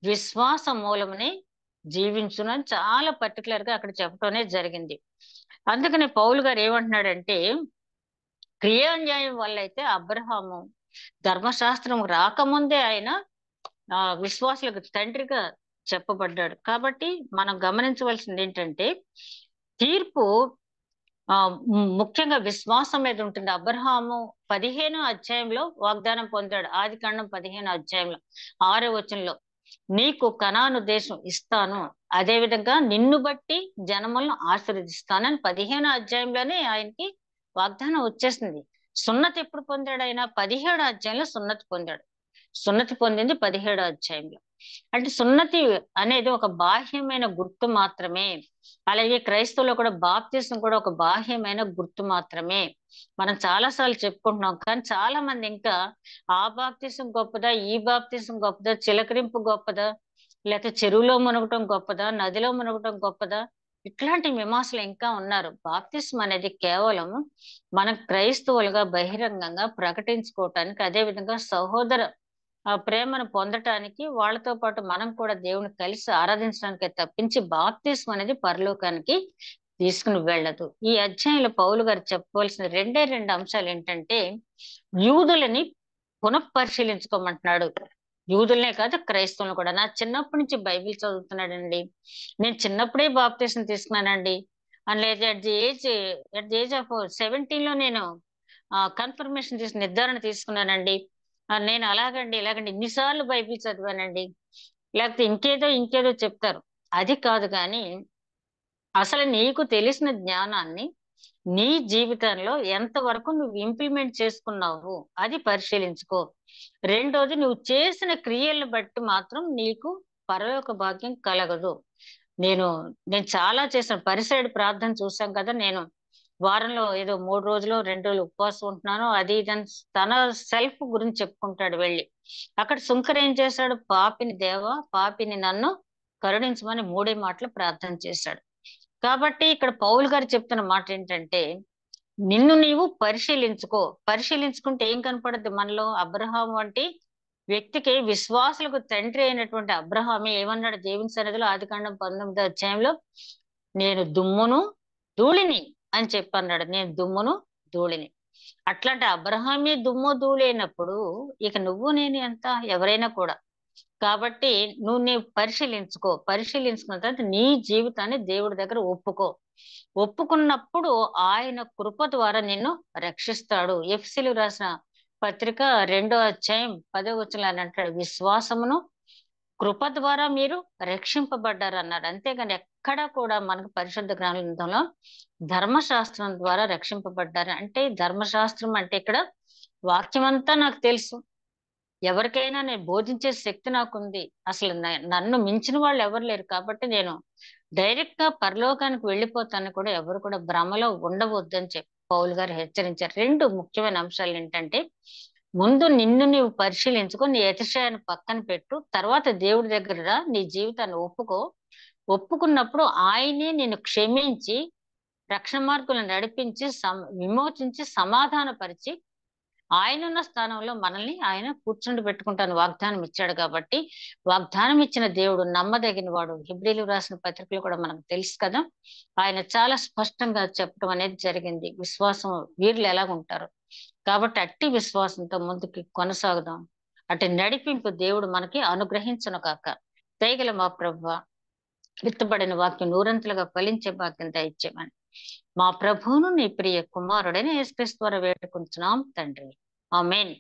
విశ్వాస మూలమునే జీవించునని చాలా పర్టికులర్ గా అక్కడ చెప్పటమే జరిగింది. అందుకనే పౌలు గారు ఏమంటున్నాడంటే క్రియాన్యాయం వల్ల అయితే అబ్రహాము ధర్మశాస్త్రం రాకముందే ఆయన విశ్వాసులకు తండ్రిగా చెప్పబడ్డాడు. కాబట్టి మనం గమనించవలసింది ఏంటంటే తీర్పు ముఖ్యంగా విశ్వాసం మీద ఉంటుంది. అబ్రహాము 15వ అధ్యాయంలో వాగ్దానం పొందాడు. ఆదికాండం 15వ అధ్యాయంలో 6వ వచనంలో నీకు కనాను దేశం ఇస్తాను, అదే విధంగా నిన్ను బట్టి జనములను ఆశీర్వదిస్తానని 15వ అధ్యాయంలోనే ఆయనకి వాగ్దానం వచ్చేసింది. సున్నతి ఎప్పుడు పొందాడు ఆయన? 17వ అధ్యాయంలో సున్నతి పొందాడు. సున్నతి పొందింది 17వ అధ్యాయంలో. అంటే సున్నతి అనేది ఒక బాహ్యమైన గుర్తు మాత్రమే. అలాగే క్రైస్తవులో కూడా బాప్తిసం కూడా ఒక బాహ్యమైన గుర్తు మాత్రమే. మనం చాలా సార్లు చెప్పుకుంటున్నాం, కానీ చాలా మంది ఇంకా ఆ బాప్తిసం గొప్పదా, ఈ బాప్తిసం గొప్పదా, చిలకరింపు గొప్పదా, లేకపోతే చెరువులో మునగటం గొప్పదా, నదిలో మునగటం గొప్పదా, ఇట్లాంటి మీమాంసలు ఇంకా ఉన్నారు. బాప్తిసం అనేది కేవలం మనం క్రైస్తవులుగా బహిరంగంగా ప్రకటించుకోవటానికి, అదే విధంగా సహోదర ప్రేమను పొందటానికి, వాళ్ళతో పాటు మనం కూడా దేవుని కలిసి ఆరాధించడానికి తప్పించి బాప్తిస్మం అనేది పరలోకానికి తీసుకుని వెళ్ళదు. ఈ అధ్యాయంలో పౌలు గారు చెప్పవలసిన రెండు అంశాలు ఏంటంటే యూదులని పునఃపరిశీలించుకోమంటున్నాడు. యూదులనే కాదు క్రైస్తవులను కూడా. నా చిన్నప్పటి నుంచి బైబిల్ చదువుతున్నాడండి, నేను చిన్నప్పుడే బాప్తిస్మం తీసుకున్నానండి అని, లేదా అట్ ది ఏజ్ ఆఫ్ 17 లో నేను కన్ఫర్మేషన్ నిర్ధారణ తీసుకున్నానండి, నేను అలాగండి ఇలాగండి ఇన్నిసార్లు బైబిల్ చదివానండి, లేకపోతే ఇంకేదో చెప్తారు. అది కాదు కానీ అసలు నీకు తెలిసిన జ్ఞానాన్ని నీ జీవితంలో ఎంతవరకు నువ్వు ఇంప్లిమెంట్ చేసుకున్నావు అది పరిశీలించుకో. రెండోది, నువ్వు చేసిన క్రియలను బట్టి మాత్రం నీకు పరలోక భాగ్యం కలగదు. నేను చాలా చేసిన పరిసైడ్ ప్రార్థన చూసాం కదా, నేను వారంలో ఏదో 3 రోజులు 2 రోజులు ఉపవాసం ఉంటున్నాను, అది ఇదని తన సెల్ఫ్ గురించి చెప్పుకుంటాడు వెళ్ళి. అక్కడ శుంకర్ ఏం చేశాడు? పాపిని దేవా, పాపిని నన్ను కరుణించమని 3 మాటలు ప్రార్థన చేశాడు. కాబట్టి ఇక్కడ పౌలు గారు చెప్తున్న మాట ఏంటంటే నిన్ను నీవు పరిశీలించుకో. పరిశీలించుకుంటే ఏం కనపడద్దు మనలో? అబ్రహాం వంటి వ్యక్తికి, విశ్వాసులకు తండ్రి అయినటువంటి అబ్రహామే ఏమన్నాడు దేవుని సన్నిధిలో ఆదికాండం 19వ అధ్యాయంలో? నేను దుమ్మును ధూళిని అని చెప్పన్నాడు. నేను దుమ్మును ధూళిని. అట్లాంటి అబ్రహామే దుమ్ము ధూళి అయినప్పుడు ఇక నువ్వు నేను ఎంత, ఎవరైనా కూడా. కాబట్టి నీవు పరిశీలించుకో. పరిశీలించుకున్న తర్వాత నీ జీవితాన్ని దేవుడి దగ్గర ఒప్పుకున్నప్పుడు ఆయన కృప ద్వారా నిన్ను రక్షిస్తాడు. ఎఫెసీయులకు రాసిన పత్రిక 2వ అధ్యాయం 10వ వచనంలో అని అంటాడు, విశ్వాసమును కృప ద్వారా మీరు రక్షింపబడ్డారు అన్నాడు. అంతేగాని ఎక్కడా కూడా మనకు పరిశుద్ధ గ్రంథంలో ధర్మశాస్త్రం ద్వారా రక్షింపబడ్డారు అంటే, ధర్మశాస్త్రం అంటే ఇక్కడ వాక్యం అంతా నాకు తెలుసు, ఎవరికైనా నేను బోధించే శక్తి నాకుంది, అసలు నన్ను మించిన వాళ్ళు ఎవరు లేరు, కాబట్టి నేను డైరెక్ట్ గా పరలోకానికి వెళ్ళిపోతాను కూడా ఎవరు కూడా భ్రమలో ఉండవద్దని చెప్పి పౌలు గారు హెచ్చరించారు. 2 ముఖ్యమైన అంశాలు ఏంటంటే, ముందు నిన్ను నీవు పరిశీలించుకో, నీ అతిశయాన్ని పక్కన పెట్టు, తర్వాత దేవుడి దగ్గర నీ జీవితాన్ని ఒప్పుకున్నప్పుడు ఆయనే నిన్ను క్షమించి రక్షణ మార్గులను నడిపించి విమోచించి సమాధానపరిచి ఆయనున్న స్థానంలో మనల్ని ఆయన కూర్చుండి పెట్టుకుంటాను వాగ్దానం ఇచ్చాడు. కాబట్టి వాగ్దానం ఇచ్చిన దేవుడు నమ్మదగిన వాడు. హెబ్రీయులకు రాసిన పత్రికలు కూడా మనకు తెలుసు కదా, ఆయన చాలా స్పష్టంగా చెప్పడం అనేది జరిగింది విశ్వాసం వీరులు ఎలాగుంటారు. కాబట్టి అట్టి విశ్వాసంతో ముందుకు కొనసాగుదాం. అటు నడిపింపు దేవుడు మనకి అనుగ్రహించును కాక. దయగల మా ప్రభువా, విత్తబడిన వాక్యం నూరంతులుగా ఫలించే భాగ్యం దయచేయమని మా ప్రభువును నీ ప్రియ కుమారుడైన యేసుక్రీస్తు ద్వారా వేడుకుంటున్నాం తండ్రి. ఆమేన్.